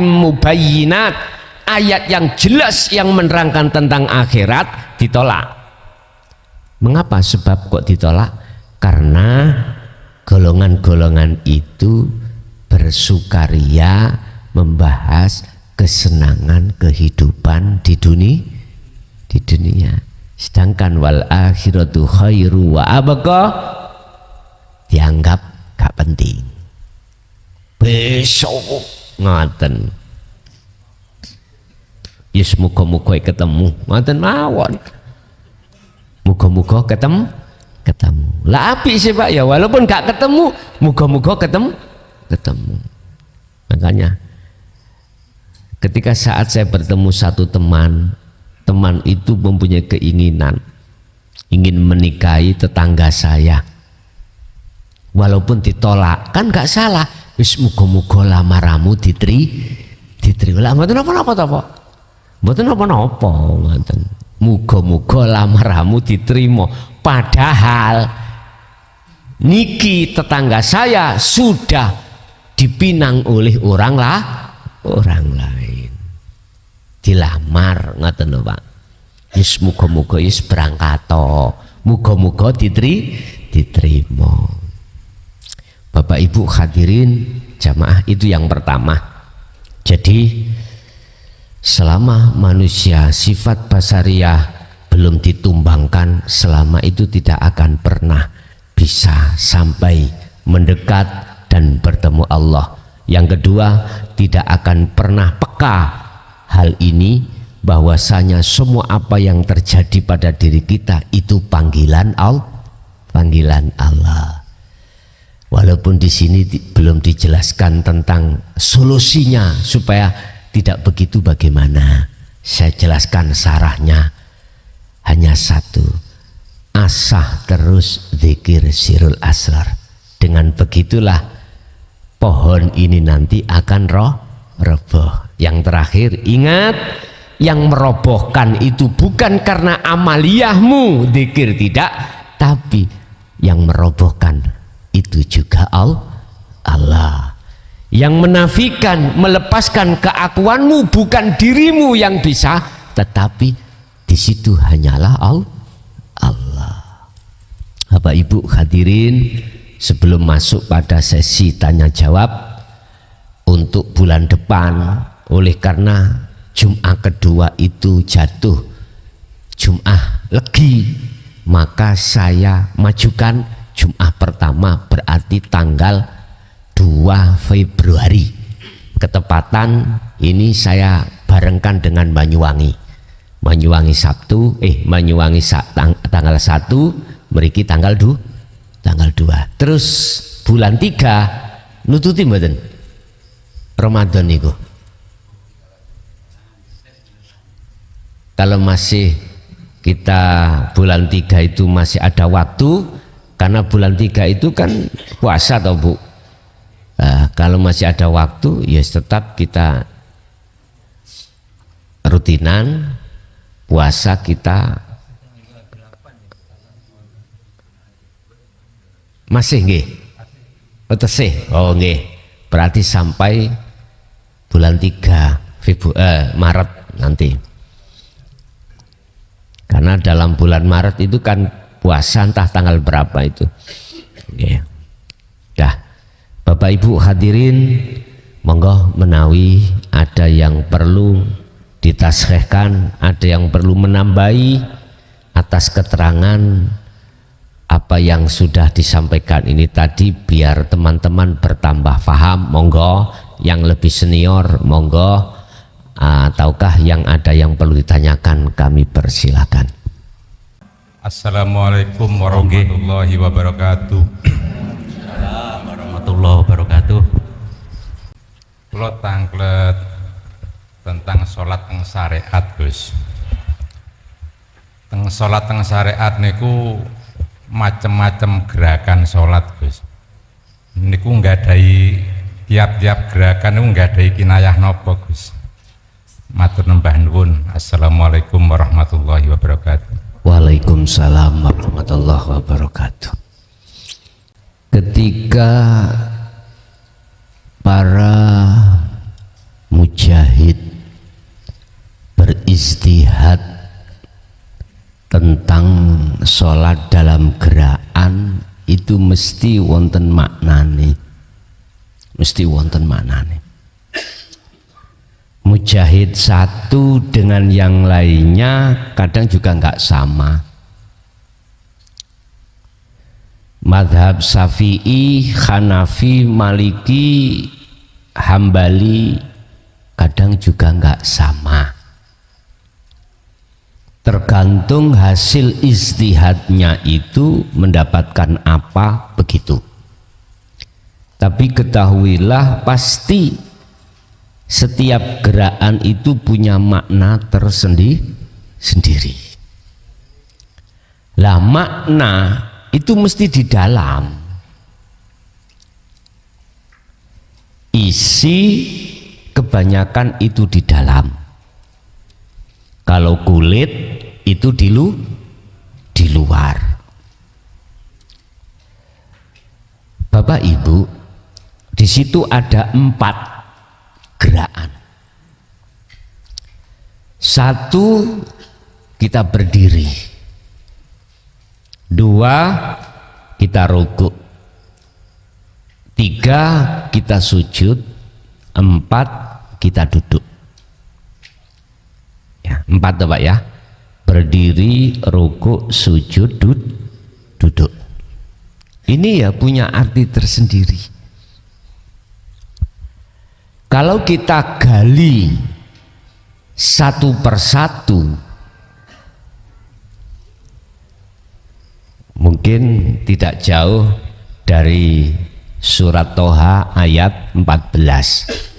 mubayyinat, ayat yang jelas yang menerangkan tentang akhirat ditolak. Mengapa? Sebab kok ditolak? Karena golongan-golongan itu bersukaria membahas kesenangan kehidupan di dunia. Sedangkan wal akhiratu khairu wa abqa dianggap gak penting. Besok ngoten. Yes, muga-muga ketemu. Ngoten mawon. Muga-muga ketemu. Lah apik sih Pak ya, walaupun gak ketemu, muga-muga ketemu. Makanya ketika saat saya bertemu satu teman itu mempunyai keinginan ingin menikahi tetangga saya, walaupun ditolak kan gak salah. Wis muga-muga lamaramu diterima. Lah mboten napa-napa to, Pak. Mboten napa-napa, ngoten. Muga-muga lamaramu diterima. Padahal niki tetangga saya sudah dipinang oleh orang lain. Dilamar, ngoten lho, Pak. Wis muga-muga wis berangkat to. Muga-muga diterima. Bapak Ibu hadirin jamaah, itu yang pertama. Jadi selama manusia sifat basariah belum ditumbangkan, selama itu tidak akan pernah bisa sampai mendekat dan bertemu Allah. Yang kedua, tidak akan pernah peka hal ini, bahwasanya semua apa yang terjadi pada diri kita itu panggilan Allah. Walaupun di sini belum dijelaskan tentang solusinya supaya tidak begitu, bagaimana. Saya jelaskan sarahnya hanya satu. Asah terus zikir sirul asrar. Dengan begitulah pohon ini nanti akan roboh. Yang terakhir, ingat, yang merobohkan itu bukan karena amaliyahmu zikir, tidak, tapi yang merobohkan itu juga Allah. Yang menafikan, melepaskan keakuanmu bukan dirimu yang bisa, tetapi di situ hanyalah Allah. Bapak Ibu hadirin, sebelum masuk pada sesi tanya jawab untuk bulan depan, oleh karena Jum'ah kedua itu jatuh Jum'ah Legi, maka saya majukan Jum'ah pertama, berarti tanggal 2 Februari. Ketepatan ini saya barengkan dengan Banyuwangi. Banyuwangi tanggal 1, mriki tanggal 2. Terus bulan 3 nututi mboten Ramadan niku. kalau masih kita bulan 3 itu masih ada waktu, karena bulan 3 itu kan puasa toh Bu. Kalau masih ada waktu ya tetap kita rutinan puasa kita. Masih nggih? Tesih. Oh nggih. Berarti sampai bulan 3 Maret nanti. Karena dalam bulan Maret itu kan puasa entah tanggal berapa itu. Nggih. Dah. Bapak Ibu hadirin, monggo menawi ada yang perlu ditashehkan, ada yang perlu menambahi atas keterangan apa yang sudah disampaikan ini tadi, biar teman-teman bertambah paham. Monggo yang lebih senior, monggo, ataukah yang ada yang perlu ditanyakan, kami persilakan. Assalamualaikum warahmatullahi wabarakatuh. Warahmatullahi wabarakatuh. Kula tanglet tentang sholat teng syariat Gus. Teng sholat teng syariat niku macem-macem gerakan sholat Gus. Niku nggadahi tiap-tiap gerakan niku nggadahi kinayah nopo Gus. Matur nembah nuwun. Assalamualaikum warahmatullahi wabarakatuh. Waalaikumsalam warahmatullahi wabarakatuh. Ketika para mujahid beristihad tentang sholat dalam gerakan itu mesti wonten maknane, mesti wonten maknane. Mujahid satu dengan yang lainnya kadang juga nggak sama. Madhab Syafi'i, Hanafi, Maliki, Hambali kadang juga nggak sama. Tergantung hasil ijtihadnya itu mendapatkan apa begitu. Tapi ketahuilah pasti setiap gerakan itu punya makna tersendiri. Lah makna itu mesti di dalam. Isi kebanyakan itu di dalam. Kalau kulit itu di luar. Bapak Ibu, di situ ada 4 gerakan. 1, kita berdiri. 2, kita rukuk. 3, kita sujud. 4, kita duduk. Ya, 4 tuh Pak ya. Berdiri, rukuk, sujud, duduk. Ini ya punya arti tersendiri. Kalau kita gali satu persatu, mungkin tidak jauh dari surat Toha ayat 14.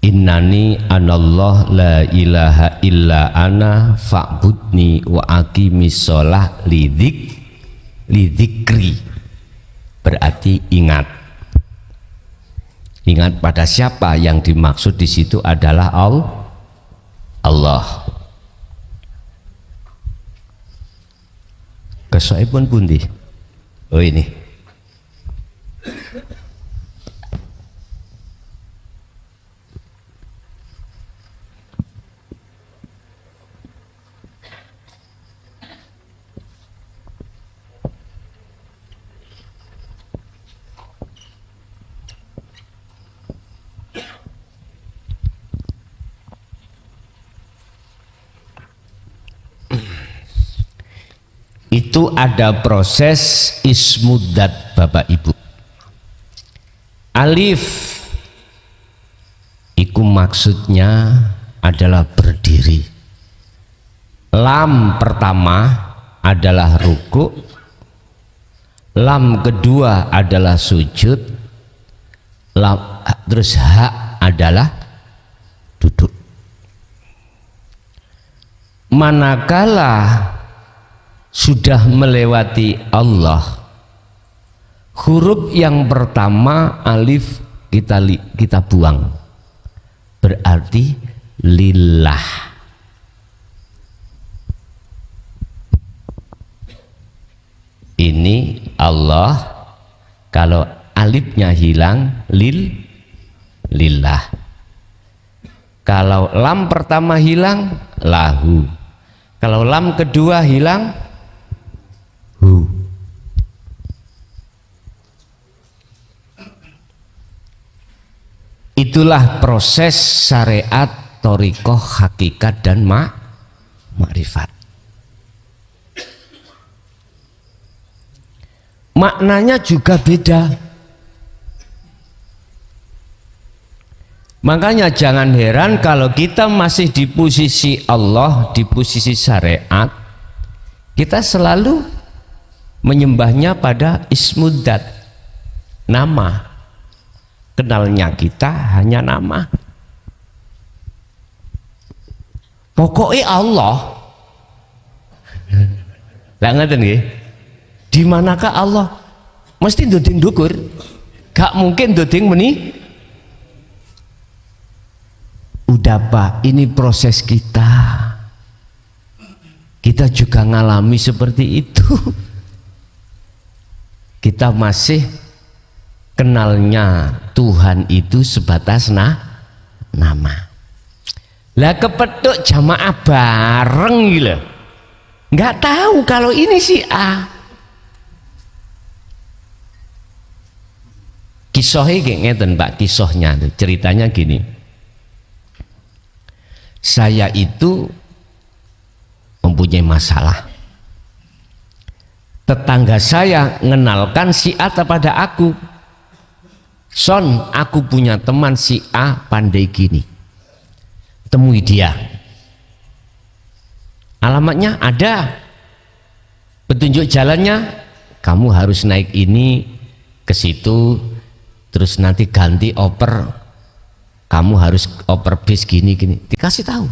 Innani anallah la ilaha illa ana fa'budni wa aqimis sholah lidzikri. Berarti ingat. Ingat pada siapa? Yang dimaksud di situ adalah Allah. Kesoipun pundi? Oh ini. Itu ada proses ismuddat Bapak Ibu. Alif iku maksudnya adalah berdiri. Lam pertama adalah ruku. Lam kedua adalah sujud. Lam, terus ha adalah duduk. manakala sudah melewati Allah, huruf yang pertama alif kita buang, berarti lillah. Ini Allah, kalau alifnya hilang lillah. Kalau lam pertama hilang lahu, kalau lam kedua hilang hu. Itulah proses syariat, thariqah, hakikat dan makrifat. Maknanya juga beda. Makanya jangan heran kalau kita masih di posisi Allah, di posisi syariat, kita selalu menyembahnya pada ismudzat, nama. Kenalnya kita hanya nama. Pokoknya Allah. Lah ngeten nggih. Di manakah Allah? Mesti ndoding ndukur. Gak mungkin ndoding meni. Udah Pak, ini proses kita. Kita juga ngalami seperti itu. Kita masih kenalnya Tuhan itu sebatas nama. Lah kepethuk jamaah bareng gitu. Nggak tahu kalau ini si A. Kisahnya kayak ngeten Pak, kisahnya ceritanya gini. Saya itu mempunyai masalah. Tetangga saya mengenalkan si A kepada aku. Son, aku punya teman si A pandai gini. Temui dia. Alamatnya ada. Petunjuk jalannya, kamu harus naik ini ke situ. Terus nanti ganti oper, kamu harus oper bis gini dikasih tahu.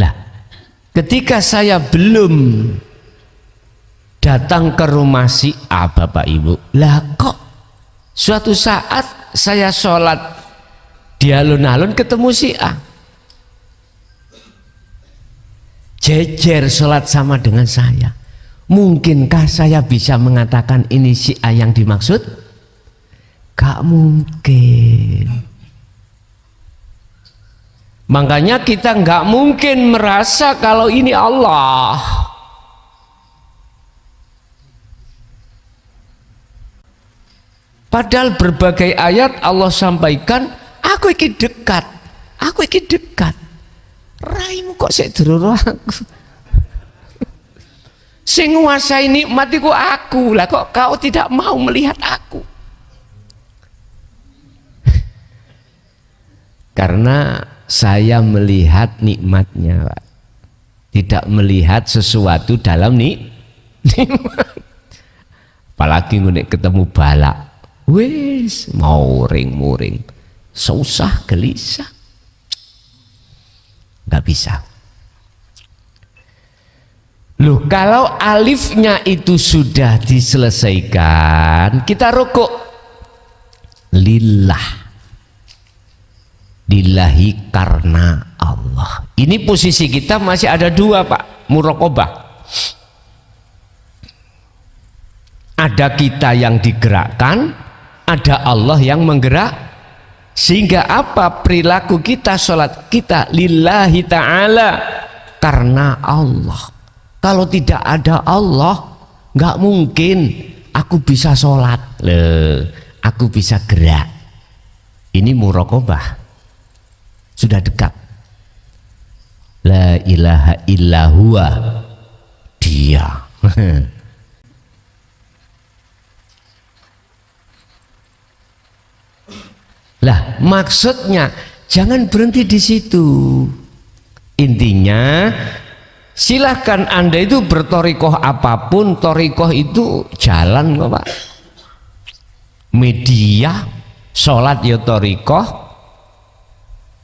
Lah ketika saya belum datang ke rumah si A, Bapak Ibu, lah kok suatu saat saya sholat di alun-alun ketemu si A, jejer sholat sama dengan saya. Mungkinkah saya bisa mengatakan ini si A yang dimaksud? Gak mungkin. Makanya kita gak mungkin merasa kalau ini Allah. Padahal berbagai ayat Allah sampaikan, aku iki dekat, aku iki dekat. Raimu kok sik durung aku. Sing nguasai nikmat iku aku, lah kok kau tidak mau melihat aku? Karena saya melihat nikmatnya, Pak. Tidak melihat sesuatu dalam nikmat. Apalagi nek ketemu balak, wis muring-muring, susah gelisah, nggak bisa. Loh, kalau alifnya itu sudah diselesaikan, kita rukuk lillah, lillahi karena Allah. Ini posisi kita masih ada dua Pak, muraqabah. Ada kita yang digerakkan, ada Allah yang menggerak. Sehingga apa perilaku kita, sholat kita lillahi ta'ala, karena Allah. Kalau tidak ada Allah, nggak mungkin aku bisa sholat, aku bisa gerak. Ini muraqabah, sudah dekat. La ilaha illa huwa, dia. Lah maksudnya jangan berhenti di situ. Intinya silahkan Anda itu bertorikoh apapun, torikoh itu jalan kok Pak. Media, sholat ya torikoh,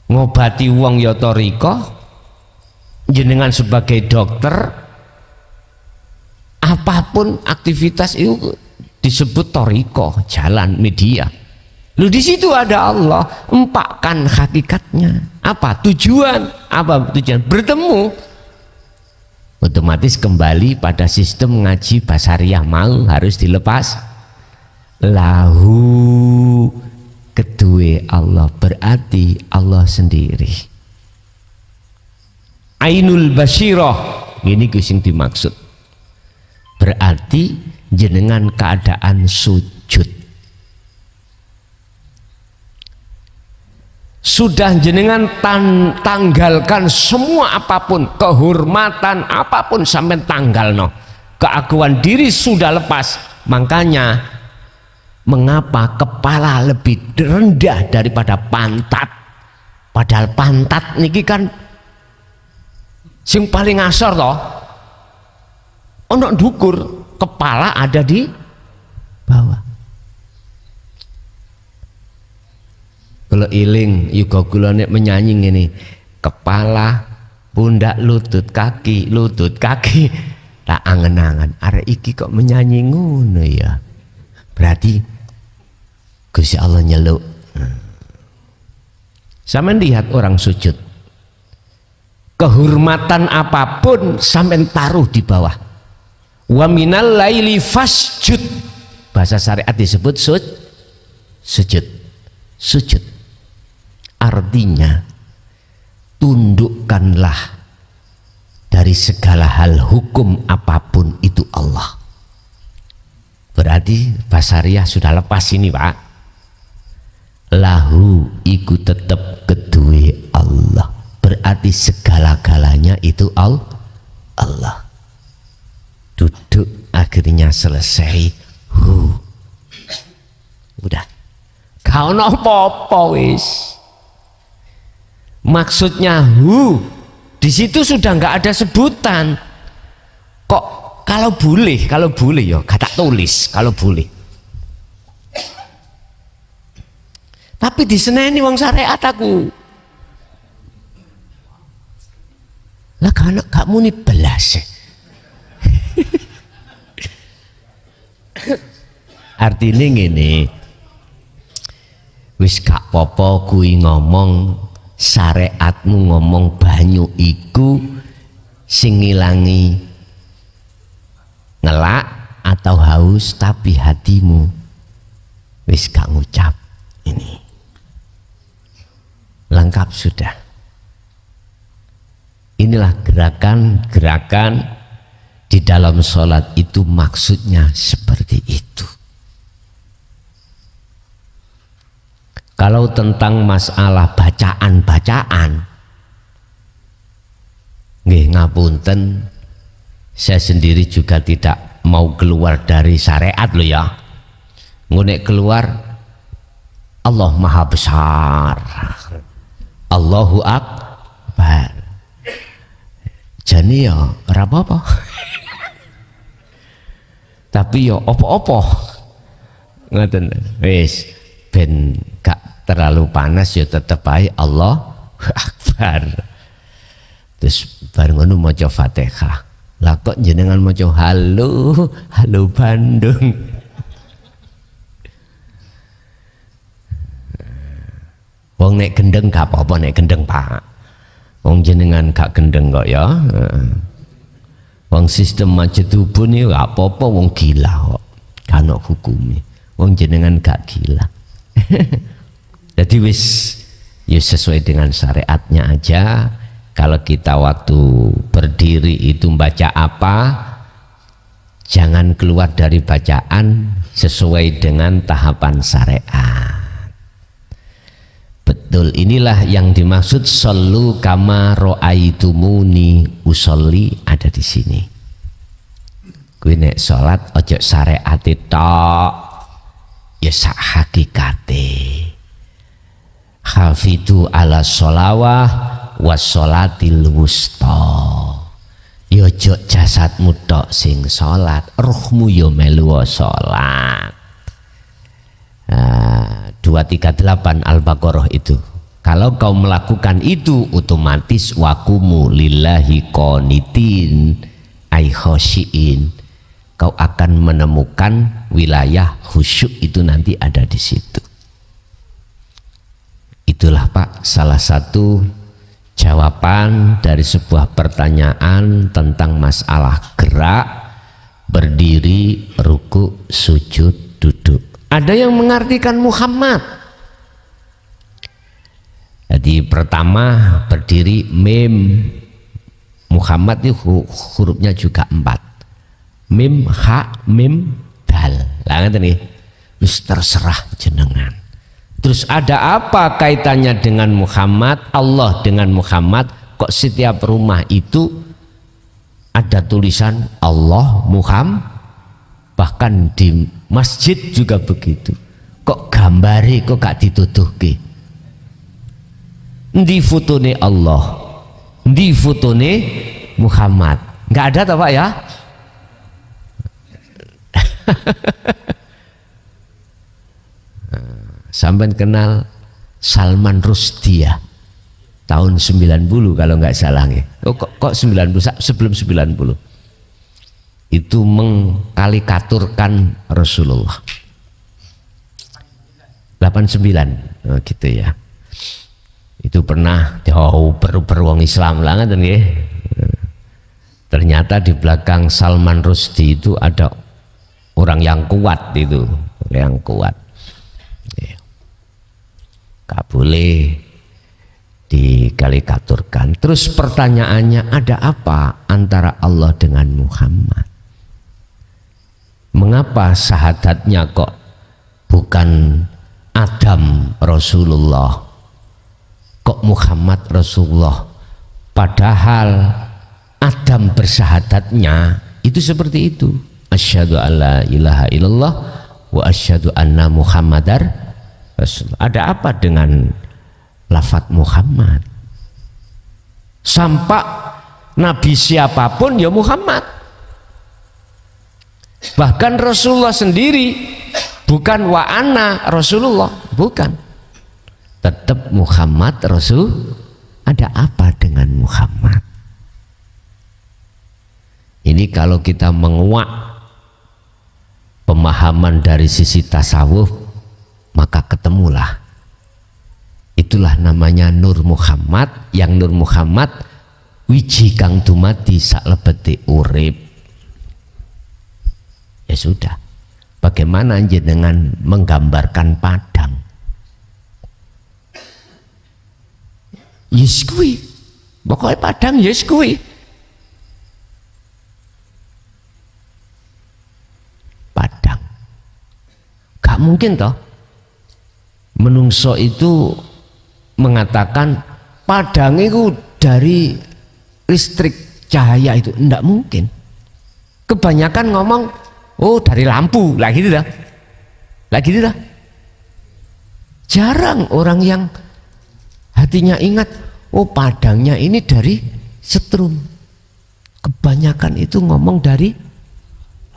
ngobati wong ya thariqah, jenengan sebagai dokter, apapun aktivitas itu disebut thariqah, jalan media. Lu di situ ada Allah, empakkan hakikatnya. Apa tujuan? Apa tujuan? Bertemu. Otomatis kembali pada sistem ngaji basariah, mau harus dilepas. Lahu kedua Allah, berarti Allah sendiri. Ainul Basyirah, ini sing dimaksud. Berarti jenengan keadaan sujud. Sudah jenengan tanggalkan semua apapun, kehormatan apapun sampai tanggal no. Keakuan diri sudah lepas. Makanya mengapa kepala lebih rendah daripada pantat? Padahal pantat niki kan sing paling ngasor toh. Ono dukur, kepala ada di bawah. Kalau iling juga kula nek menyanyi ini, kepala, pundak, lutut kaki, tak angen-angen. Arek iki kok menyanyi ngono ya. Berarti Gusti Allah nyeluk. Sama lihat orang sujud, kehormatan apapun sampai taruh di bawah. Wa minal laili fasjud, bahasa syariat disebut sujud. Artinya tundukkanlah dari segala hal, hukum apapun itu Allah. Berarti basariah sudah lepas ini Pak. Lahu iku tetap kedua Allah, berarti segala-galanya itu Allah. Duduk akhirnya selesai. Udah kau no apa-apa wis. Maksudnya di situ sudah nggak ada sebutan. Kok kalau boleh ya kata tulis kalau boleh. Tapi di seneni wong syariat aku. Lah kan gak muni belas. Artinya ngene. Wis gak popo kuwi ngomong syariatmu ngomong banyu iku sing ngilangi ngelak atau haus, tapi hatimu wis gak ngucap. Ini lengkap sudah. Inilah gerakan-gerakan di dalam sholat itu, maksudnya seperti itu. Kalau tentang masalah bacaan-bacaan, nggih ngapunten, saya sendiri juga tidak mau keluar dari syariat loh ya. Ngunek keluar, Allah Maha Besar, Allahu Akbar. Jani ya ora apa-apa. Tapi ya apa-apa. Ngoten wis ben gak terlalu panas ya tetep ae Allahu Akbar. Terus bareng ngono maca Fatihah. Lah kok jenengan maca halo Bandung. Wong nek gendeng gak apa-apa, nek gendeng Pak. Wong jenengan gak gendeng kok ya. Wong sistem majetubun ya gak apa-apa, wong gila kok. Kan hukumi. Wong jenengan gak gila. Jadi wis ya sesuai dengan syariatnya aja. Kalau kita waktu berdiri itu baca apa, jangan keluar dari bacaan, sesuai dengan tahapan syariat. Betul, inilah yang dimaksud sallu kama ra'aitumuni usolli, ada di sini. Kuwi nek salat ojo syariate tok, ya sak hakikate. Hafidu ala sholawah wassolatil wusta. Yo ojo jasadmu tok sing salat, ruhmu yo melu salat. 238 Al-Baqarah itu Kalau kau melakukan itu, otomatis wakumu lillahi qanitin ay khosyiin. Kau akan menemukan wilayah khusyuk itu nanti ada di situ. Itulah Pak salah satu jawaban dari sebuah pertanyaan tentang masalah gerak, berdiri, ruku, sujud, duduk. Ada yang mengartikan Muhammad. Jadi pertama berdiri mim, Muhammad itu hurufnya juga 4. Mim, ha, mim, dal. Lah ngeten nggih. Wis terserah jenengan. Terus ada apa kaitannya dengan Muhammad? Allah dengan Muhammad. Kok setiap rumah itu ada tulisan Allah Muhammad? Bahkan di masjid juga begitu. Kok gambare kok gak dituduhke? Di fotone Allah, di fotone Muhammad. Nggak ada toh Pak ya? Sampai kenal Salman Rushdie ya? Tahun 90 kalau nggak salah ya. Oh, kok 90, sebelum 90 itu mengkarikaturkan Rasulullah 89. Oh, gitu ya. Itu pernah jauh beruang Islam lah kan ya. Ternyata di belakang Salman Rushdie itu ada orang yang kuat itu, yang kuat. Gak boleh dikarikaturkan. Terus pertanyaannya, ada apa antara Allah dengan Muhammad? Mengapa syahadatnya kok bukan Adam Rasulullah, kok Muhammad Rasulullah? Padahal Adam bersyahadatnya itu seperti itu. Asyhadu alla ilaha illallah wa asyhadu anna Muhammadar Rasulullah. Ada apa dengan lafadz Muhammad? Sampai Nabi siapapun ya Muhammad. Bahkan Rasulullah sendiri bukan wa ana Rasulullah, bukan. Tetap Muhammad Rasul. Ada apa dengan Muhammad? Ini kalau kita menguak pemahaman dari sisi tasawuf, maka ketemulah. Itulah namanya Nur Muhammad. Yang Nur Muhammad wiji kang dumadi saklebete urip. Ya sudah, bagaimana jenengan menggambarkan padang? Yes kuwi, pokoknya padang yes kuwi. Padang, gak mungkin toh menungso itu mengatakan padang itu dari listrik cahaya itu, enggak mungkin. Kebanyakan ngomong oh dari lampu, lah gitu dah, lah gitu dah. Jarang orang yang hatinya ingat oh padangnya ini dari setrum. Kebanyakan itu ngomong dari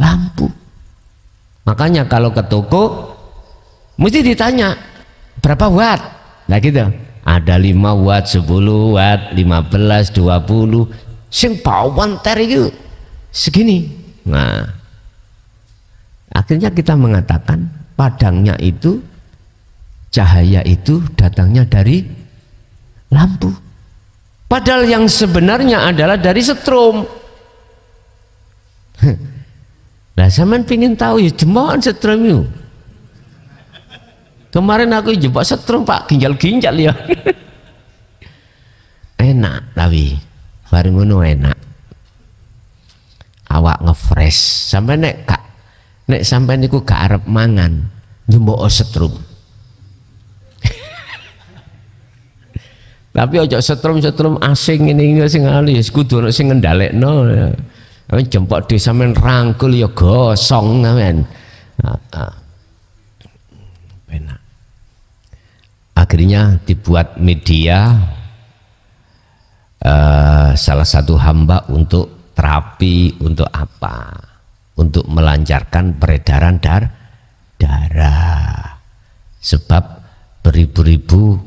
lampu. Makanya kalau ke toko mesti ditanya berapa watt, lah gitu. Ada 5 watt, 10 watt, 15, 20. Sing bawaan ter itu segini. Nah, akhirnya kita mengatakan padangnya itu, cahaya itu datangnya dari lampu. Padahal yang sebenarnya adalah dari setrum. Nah, sampean pingin tahu ya jempokan setrum itu. Kemarin aku jebak setrum Pak, ginjal-ginjal ya. Enak tapi bareng ngono enak. Awak ngefresh. Sampai nek sampai niku gak arep mangan, njembok setrum. Tapi ojo setrum asing ini sing ali kudu ono sing ngendhalekno. Jempok di sampean rangkul ya gosong sampean. Enak. Akhirnya dibuat media salah satu hamba untuk terapi, untuk apa? Untuk melancarkan peredaran darah. Sebab beribu-ribu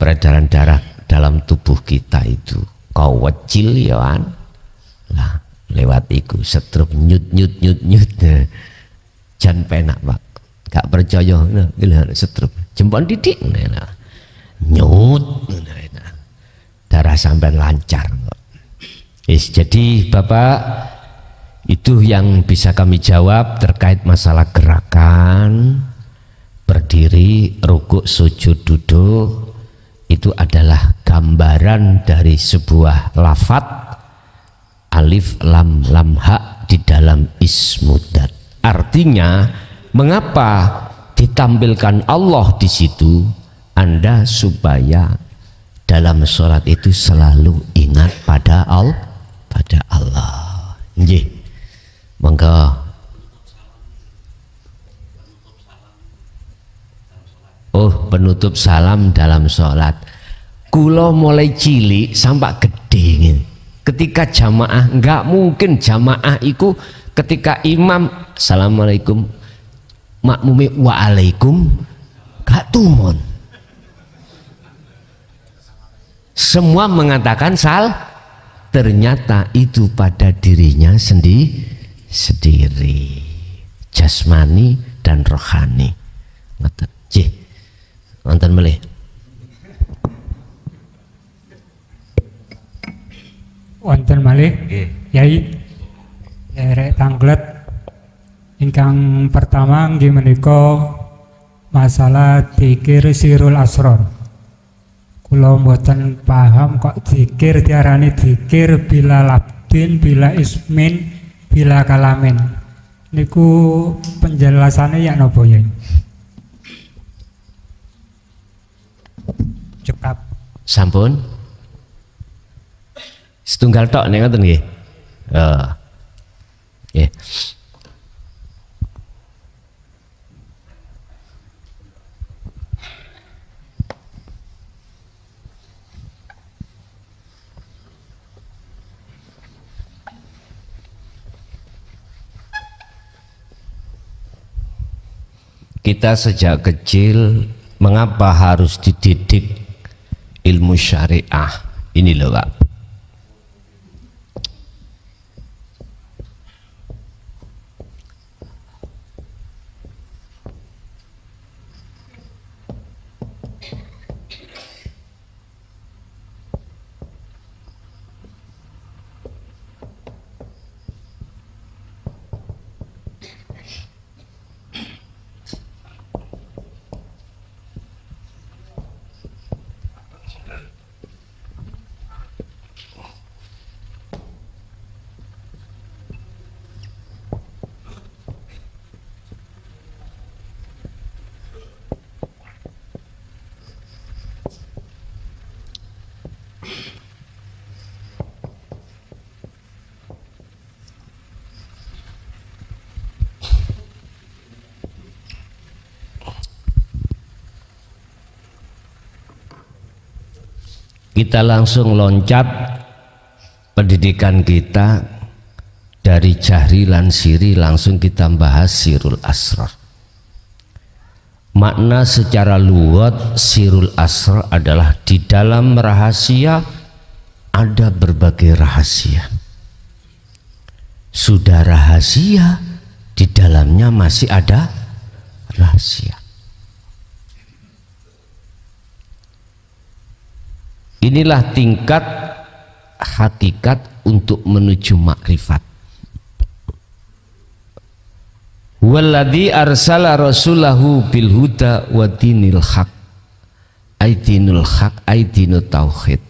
peredaran darah dalam tubuh kita itu kau wecil ya kan lah lewat iku setrum nyut jan penak Pak gak percaya nah setrum jempol didik nah nyut nah darah sampai lancar kok. Jadi Bapak itu yang bisa kami jawab terkait masalah gerakan berdiri, rukuk, sujud, duduk itu adalah gambaran dari sebuah lafadz alif lam lam ha di dalam ismudat. Artinya mengapa ditampilkan Allah di situ? Anda supaya dalam sholat itu selalu ingat pada Allah. Nggih. Monggo. Oh, penutup salam dalam sholat. Kulo mulai cilik sampai gede ini. Ketika jamaah, enggak mungkin jamaah itu ketika imam assalamualaikum makmumi waalaikum gak tumon. Semua mengatakan ternyata itu pada dirinya sendiri jasmani dan rohani. Ngoten. Nggih. Wonten melih. Wonten malih Yai derek tanglet ingkang pertama nggih menika masalah dzikir sirul asrar. Kula mboten paham kok dzikir diarani dzikir bila labdin, bila ismin, bila kalamin. Niku penjelasannya ya napa Yai? Cekap. Sampun. Setunggal tok nek ngoten nggih. Nggih. Kita sejak kecil mengapa harus dididik ilmu syariah? Ini loh Pak. Kita langsung loncat pendidikan kita dari jahri lan siri, langsung kita bahas sirul asrar. Makna secara lugat sirul asrar adalah di dalam rahasia ada berbagai rahasia. Sudah rahasia, di dalamnya masih ada rahasia. Inilah tingkat hakikat untuk menuju makrifat. Walladzi arsala rasulahu bil huda wa dinil haq. Aidinul haq, aidinut tauhid.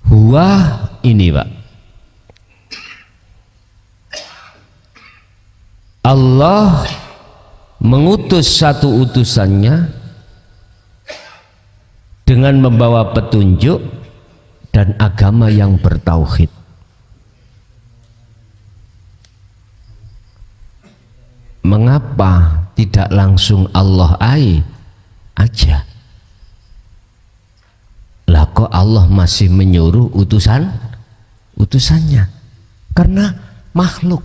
Huwa ini Pak. Allah mengutus satu utusannya dengan membawa petunjuk dan agama yang bertauhid. Mengapa tidak langsung Allah aja? Lah kok Allah masih menyuruh utusannya? Karena makhluk.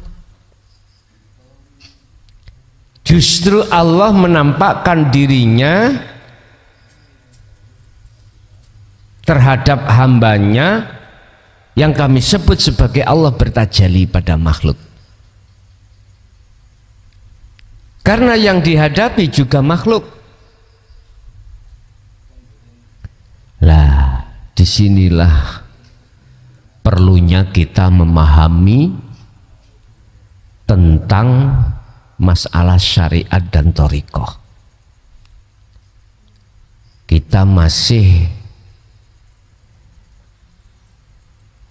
Justru Allah menampakkan dirinya terhadap hambanya yang kami sebut sebagai Allah bertajalli pada makhluk. Karena yang dihadapi juga makhluk. Lah, disinilah perlunya kita memahami tentang masalah syariat dan thariqah. Kita masih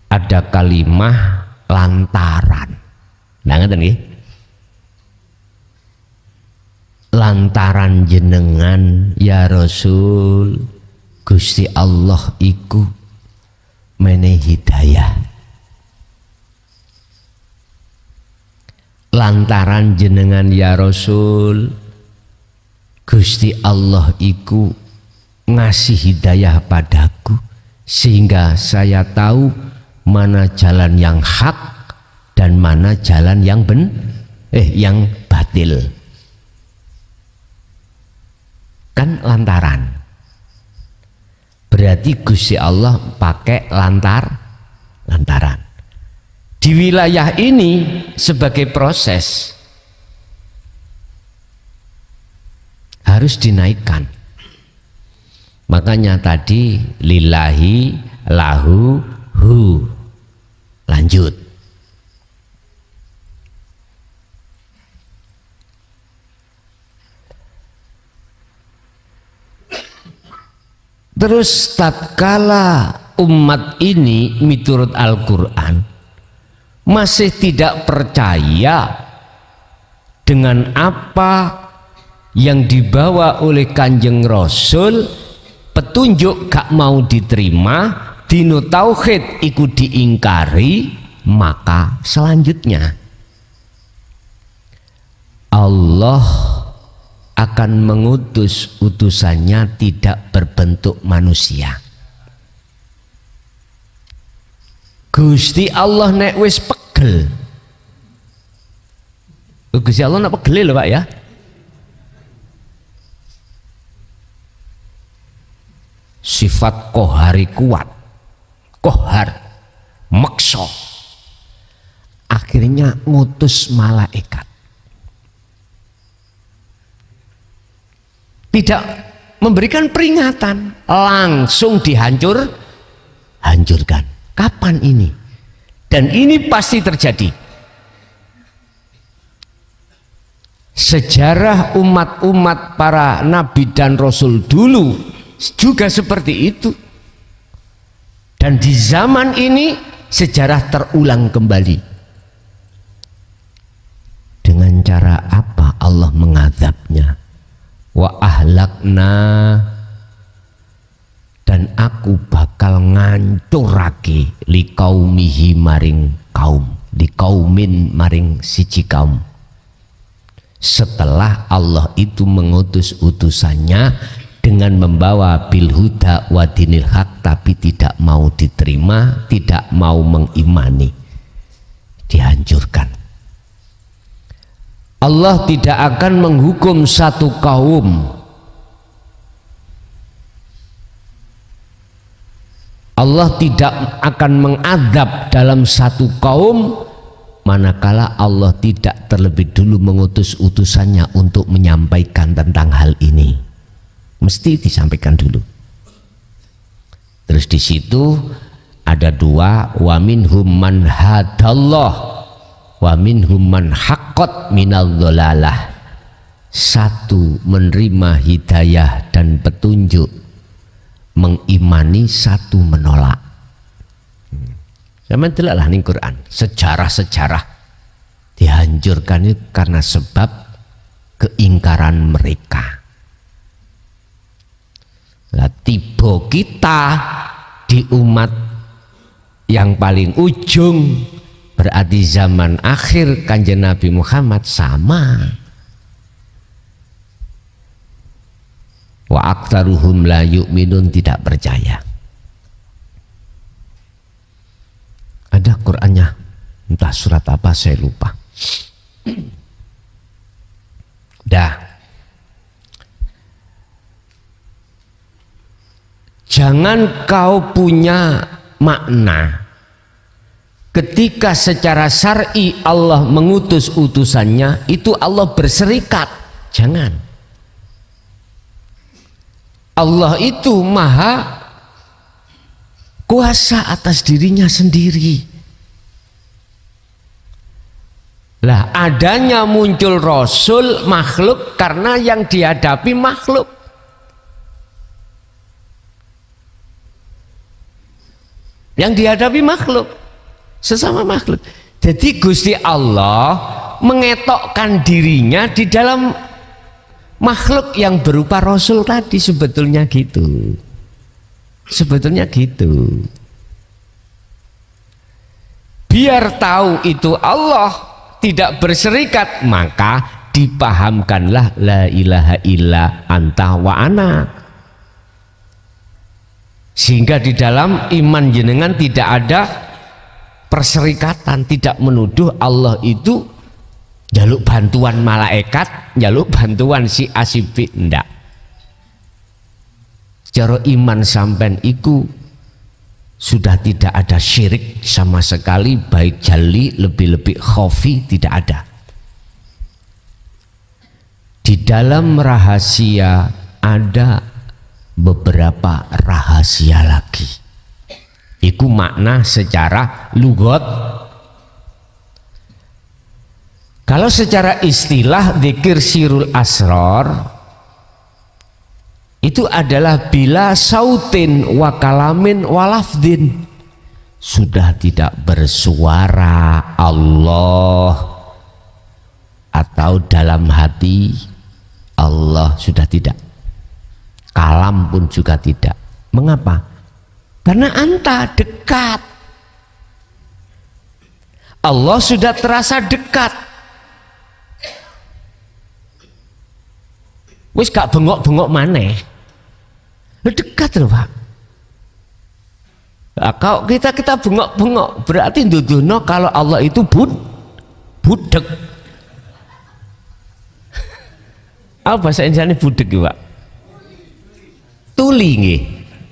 ada kalimah lantaran. Nah, ngeten nggih. Lantaran jenengan ya Rasul, Gusti Allah iku menehi hidayah. Lantaran jenengan ya Rasul, Gusti Allah iku ngasih hidayah padaku sehingga saya tahu mana jalan yang hak dan mana jalan yang yang batil. Kan lantaran. Berarti Gusti Allah pakai lantaran. Di wilayah ini sebagai proses harus dinaikkan. Makanya tadi lillahi, lahu, hu. Lanjut. Terus tatkala umat ini miturut Al-Quran masih tidak percaya dengan apa yang dibawa oleh Kanjeng Rasul, petunjuk gak mau diterima, dino tauhid ikut diingkari, maka selanjutnya Allah akan mengutus utusannya tidak berbentuk manusia. Gusti Allah nek wis pegel, Gusti Allah nek pegel lho Pak ya, sifat kohari kuat, kohar, maksa, akhirnya ngutus malaikat. Tidak memberikan peringatan, langsung hancurkan. Kapan ini? Dan ini pasti terjadi. Sejarah umat-umat para nabi dan rasul dulu juga seperti itu. Dan di zaman ini sejarah terulang kembali. Dengan cara apa Allah mengadabnya? Wa ahlakna, dan aku bakal ngancurake liqaumihi maring kaum, liqaumin maring siji kaum. Setelah Allah itu mengutus utusannya dengan membawa bil huda wa dinil haq, tapi tidak mau diterima, tidak mau mengimani, dihancurkan. Allah tidak akan menghukum satu kaum. Allah tidak akan mengadab dalam satu kaum manakala Allah tidak terlebih dulu mengutus utusannya untuk menyampaikan tentang hal ini. Mesti disampaikan dulu. Terus di situ ada dua, wa minhum man hadallah wa minhum man haqqat minal dhalalah. Satu menerima hidayah dan petunjuk, mengimani, satu menolak. Zaman deloklah ning Quran, sejarah-sejarah dihancurkan itu karena sebab keingkaran mereka. Lah tiba kita di umat yang paling ujung, berarti zaman akhir Kanjeng Nabi Muhammad sama. Wa aktsaruhum la yu'minun, tidak percaya. Ada Qur'annya, entah surat apa saya lupa. jangan kau punya makna ketika secara syar'i Allah mengutus utusannya itu Allah berserikat. Jangan. Allah itu maha kuasa atas dirinya sendiri. Lah adanya muncul Rasul makhluk karena yang dihadapi makhluk. Yang dihadapi makhluk, sesama makhluk. Jadi Gusti Allah mengetokkan dirinya di dalam makhluk yang berupa Rasul tadi, sebetulnya gitu. Sebetulnya gitu. Biar tahu itu Allah tidak berserikat, maka dipahamkanlah la ilaha illa anta wa ana. Sehingga di dalam iman jenengan tidak ada perserikatan, tidak menuduh Allah itu jaluk bantuan malaikat, jaluk bantuan si A si B, enggak. Secara iman sampean iku sudah tidak ada syirik sama sekali, baik jali lebih-lebih khafi tidak ada. Di dalam rahasia ada beberapa rahasia lagi. Iku makna secara lugat. Kalau secara istilah dzikir sirul asrar itu adalah bila sautin wa kalamin walafdin, sudah tidak bersuara Allah atau dalam hati Allah sudah tidak, kalam pun juga tidak. Mengapa? Karena anta dekat, Allah sudah terasa dekat. Wis gak bengok-bengok maneh, dekat loh Pak. Nah, kalau kita bengok-bengok berarti nduduhno kalau Allah itu budek. Apa bahasa Indonesia budek ya Pak? Tuli nggih,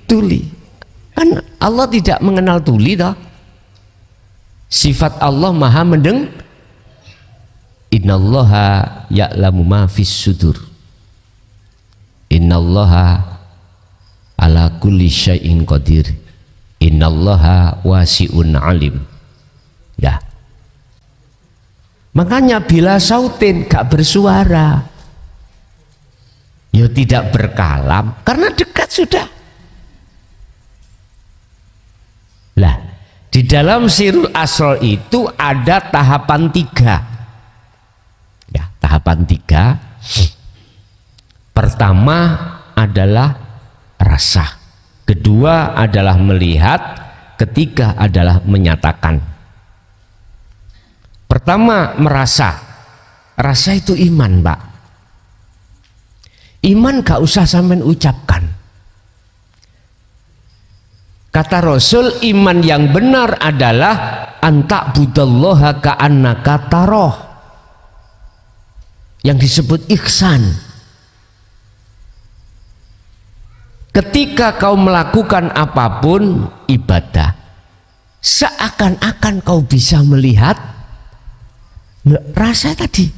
tuli. Kan Allah tidak mengenal tuli toh. Sifat Allah maha mendeng. Innallaha ya'lamu ma fis sudur. Innallaha ala kulli syai'in qadir. Innallaha wasi'un alim. Ya. Makanya bila sautin gak bersuara, ya tidak berkalam karena dekat sudah. Lah, di dalam sirul asrar itu ada tahapan 3. Ya, tahapan 3. Pertama adalah rasa, kedua adalah melihat, ketiga adalah menyatakan. Pertama merasa, rasa itu iman Pak. Iman gak usah sampean ucapkan. Kata Rasul, iman yang benar adalah anta budallaha ka'annaka taroh, yang disebut ihsan. Ketika kau melakukan apapun ibadah, seakan-akan kau bisa melihat rasa tadi.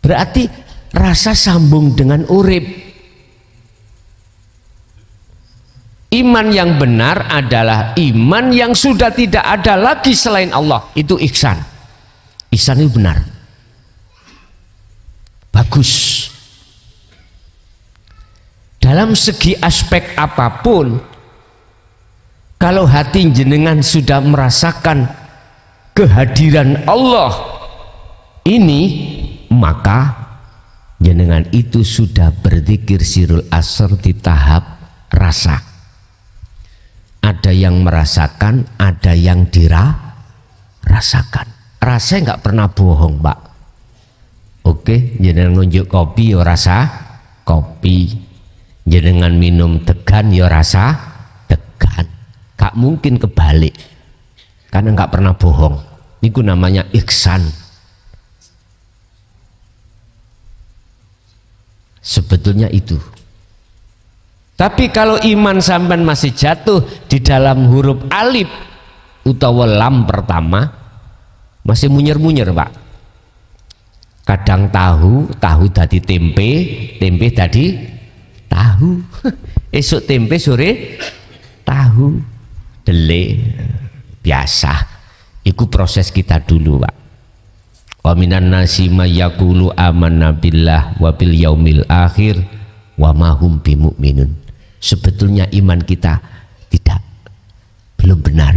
Berarti rasa sambung dengan urip. Iman yang benar adalah iman yang sudah tidak ada lagi selain Allah. Itu ihsan. Ihsan itu benar, bagus. Dalam segi aspek apapun, kalau hati jenengan sudah merasakan kehadiran Allah ini, maka jenengan itu sudah berzikir sirul asr di tahap rasa. Ada yang merasakan, ada yang dirasakan. Rasa nggak pernah bohong Pak. Oke, jenengan nunjuk kopi ya rasa kopi. Jenengan minum tegan ya rasa tegan. Gak mungkin kebalik, karena gak pernah bohong. Itu namanya ihsan. Sebetulnya itu. Tapi kalau iman sampean masih jatuh di dalam huruf alif utawa lam pertama, masih munyer-munyer Pak. Kadang tahu dadi tempe, tempe dadi tahu. Esok tempe, sore tahu. Dele biasa. Iku proses kita dulu Pak. Wa minan nasi may yaqulu amanna billah wa bil yaumil akhir wa ma hum bimuminun. Sebetulnya iman kita belum benar.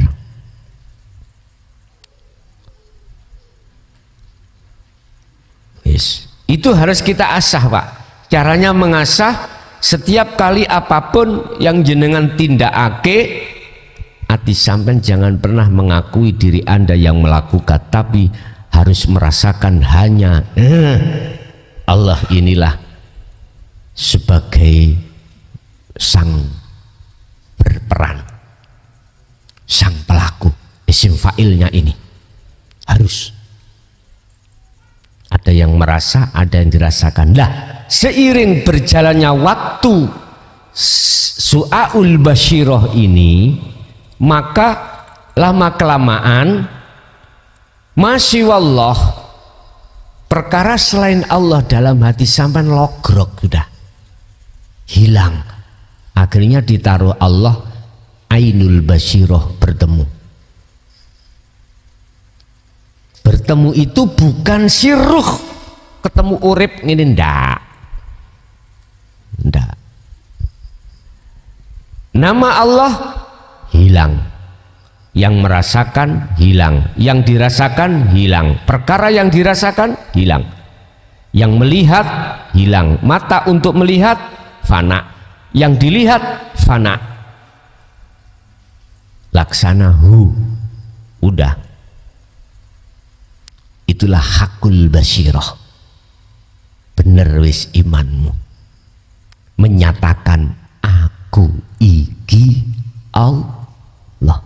Yes. Itu harus kita asah Pak. Caranya mengasah, setiap kali apapun yang jenengan tindakake, hati sampean jangan pernah mengakui diri Anda yang melakukan, tapi harus merasakan hanya Allah inilah sebagai sang berperan, sang pelaku. Isim fa'ilnya ini harus ada yang merasa, ada yang dirasakan. Lah, seiring berjalannya waktu su'aul basyiroh ini, maka lama kelamaan masya Allah perkara selain Allah dalam hati sampean logrok, sudah hilang. Akhirnya ditaruh Allah ainul basyiroh, bertemu itu bukan sirruh ketemu urip ini, ndak. Nama Allah hilang, yang merasakan hilang, yang dirasakan hilang, perkara yang dirasakan hilang, yang melihat hilang, mata untuk melihat fana, yang dilihat fana. Laksana udah. Itulah hakul basyirah. Bener wis imanmu, menyatakan aku iki Allah,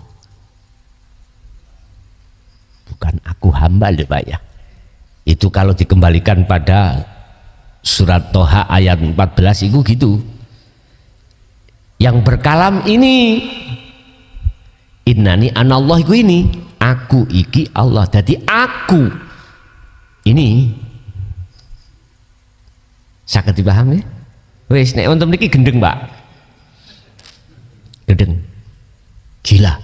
bukan aku hamba lho Pak ya. Itu kalau dikembalikan pada surat Toha ayat 14 itu gitu. Yang berkalam ini innani anallah iku ini, aku iki Allah. Jadi aku ini saged dipahami? Wis nek wonten mriki gendeng, Pak. Gendeng. Gila.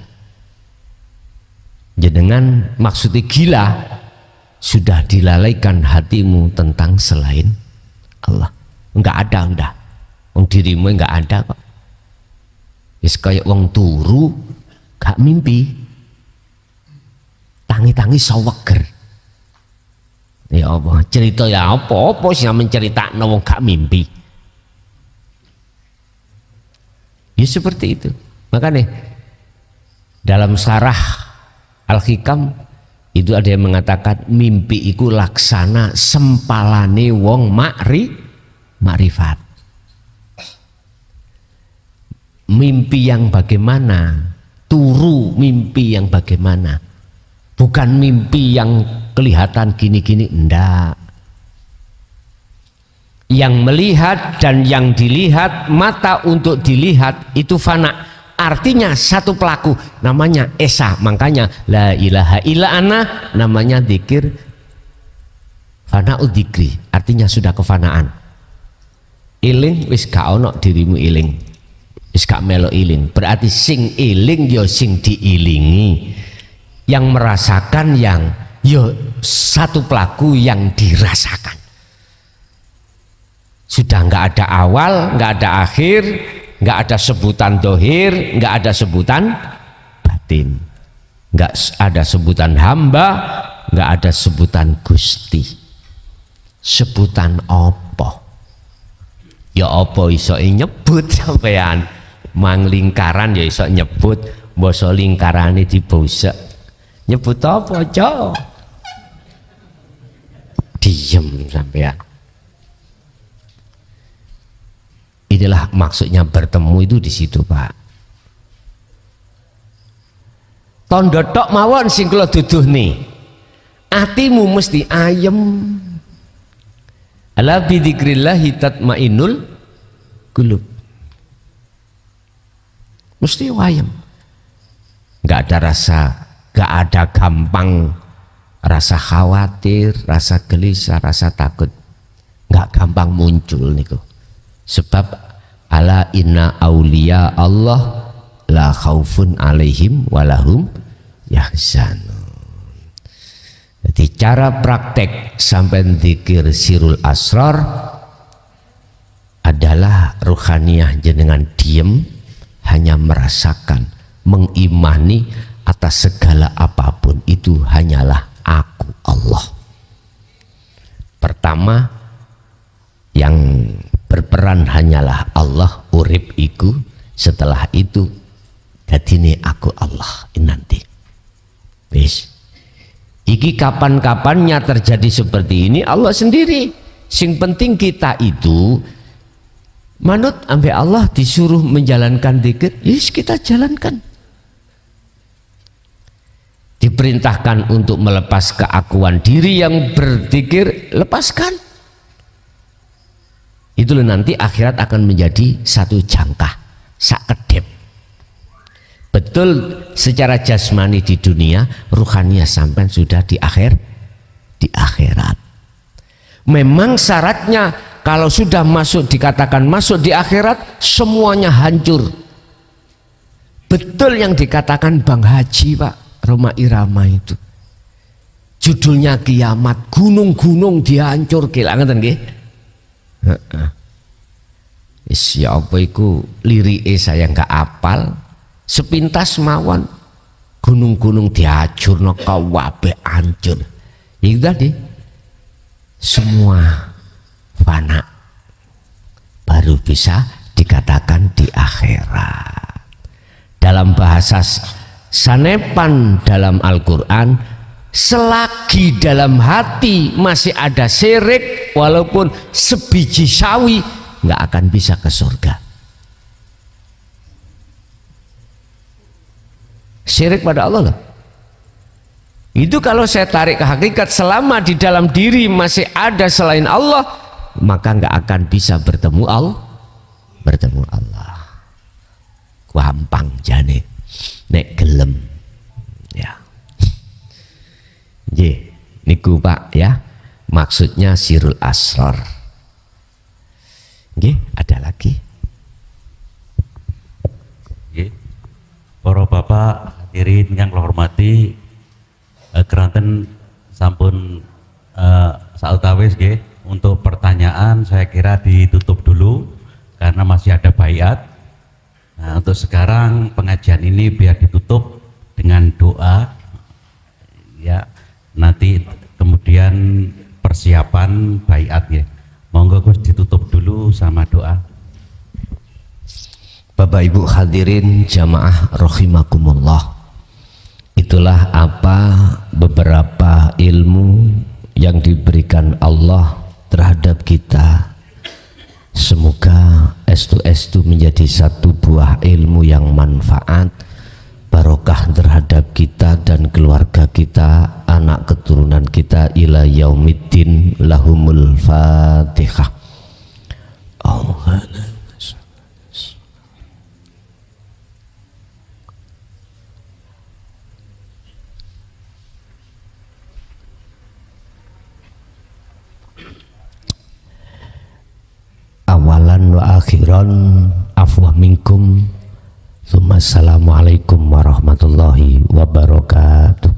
Jenengan maksudnya gila, sudah dilalaikan hatimu tentang selain Allah. Enggak ada, udah. Wong dirimu enggak ada kok. Wis kayak wong turu gak mimpi, tangi-tangi saweger. Ya apa cerita ya apa sih yang menceritakno wong gak mimpi. Ya seperti itu. Makanya dalam sarah Al-Hikam itu ada yang mengatakan mimpi iku laksana sempalane wong makrifat. Mimpi yang bagaimana? Turu mimpi yang bagaimana? Bukan mimpi yang kelihatan gini-gini, enggak. Yang melihat dan yang dilihat, mata untuk dilihat itu fana. Artinya satu pelaku, namanya Esa. Makanya la ilaha illa ana, namanya dzikir fana'u dzikri. Artinya sudah kefanaan. Iling wis gak ono dirimu iling. Wis gak melo iling. Berarti sing iling ya sing diilingi. Yang merasakan yang ya satu pelaku yang dirasakan. Sudah nggak ada awal, nggak ada akhir, nggak ada sebutan dohir, nggak ada sebutan batin, nggak ada sebutan hamba, nggak ada sebutan gusti. Sebutan opo? Ya opo iso nyebut sampean. Mang lingkaran ya iso nyebut, basa lingkarane dibosek. Nyebut apa, Cok? Diem sampean. Inilah maksudnya bertemu itu di situ, Pak. Tondo tok mawon sing kula duduhne. Atimu mesti ayem. Ala bi dzikrillah tatmainnul qulub. mesti wayem. Nggak ada rasa, nggak ada gampang rasa khawatir, rasa gelisah, rasa takut, nggak gampang muncul niku. Sebab ala inna auliya Allah la khaufun alaihim walahum yahzanun. Jadi cara praktek sampai zikir sirul asrar adalah ruhaniyah jenengan diem, hanya merasakan, mengimani atas segala apapun itu hanyalah aku Allah. Pertama yang berperan hanyalah Allah, urip iku. Setelah itu dadine aku Allah nanti. Wis. Iki kapan-kapannya terjadi seperti ini Allah sendiri. Sing penting kita itu manut ambil Allah, disuruh menjalankan zikir, yes kita jalankan. Diperintahkan untuk melepas keakuan diri yang berzikir, lepaskan. Itu nanti akhirat akan menjadi satu jangkah, sakedep. Betul secara jasmani di dunia, ruhaniyah sampai sudah di akhirat. Memang syaratnya kalau sudah masuk, dikatakan masuk di akhirat, semuanya hancur. Betul yang dikatakan Bang Haji Pak Roma Irama itu. Judulnya kiamat, gunung-gunung dihancur kelangan nggih. Ya apa iku lirike saya nggak apal. Sepintas mawon gunung-gunung dihancurno kabeh hancur. Itu tadi semua fana, baru bisa dikatakan di akhirat. Dalam bahasa sanepan dalam Al-Quran, selagi dalam hati masih ada syirik, walaupun sebiji sawi, nggak akan bisa ke surga. Syirik pada Allah loh. Itu kalau saya tarik ke hakikat, selama di dalam diri masih ada selain Allah, maka nggak akan bisa bertemu Allah. Gampang jane nek gelem ya. Nggih, niku Pak ya. Maksudnya sirul asrar. Nggih, ada lagi. Nggih. Para bapak hadirin yang kula hormati, keranten sampun sautawis nggih. Untuk pertanyaan saya kira ditutup dulu karena masih ada baiat. Nah, untuk sekarang pengajian ini biar ditutup dengan doa ya. Nanti kemudian persiapan baiat ya. Monggo Gus ditutup dulu sama doa. Bapak Ibu hadirin jamaah rahimakumullah. Itulah apa beberapa ilmu yang diberikan Allah terhadap kita. Semoga estu menjadi satu buah ilmu yang manfaat, barokah terhadap kita dan keluarga kita, anak keturunan kita ila yaumiddin. Lahumul Fatihah. Awalan wa akhiran afwa minkum. Assalamualaikum warahmatullahi wabarakatuh.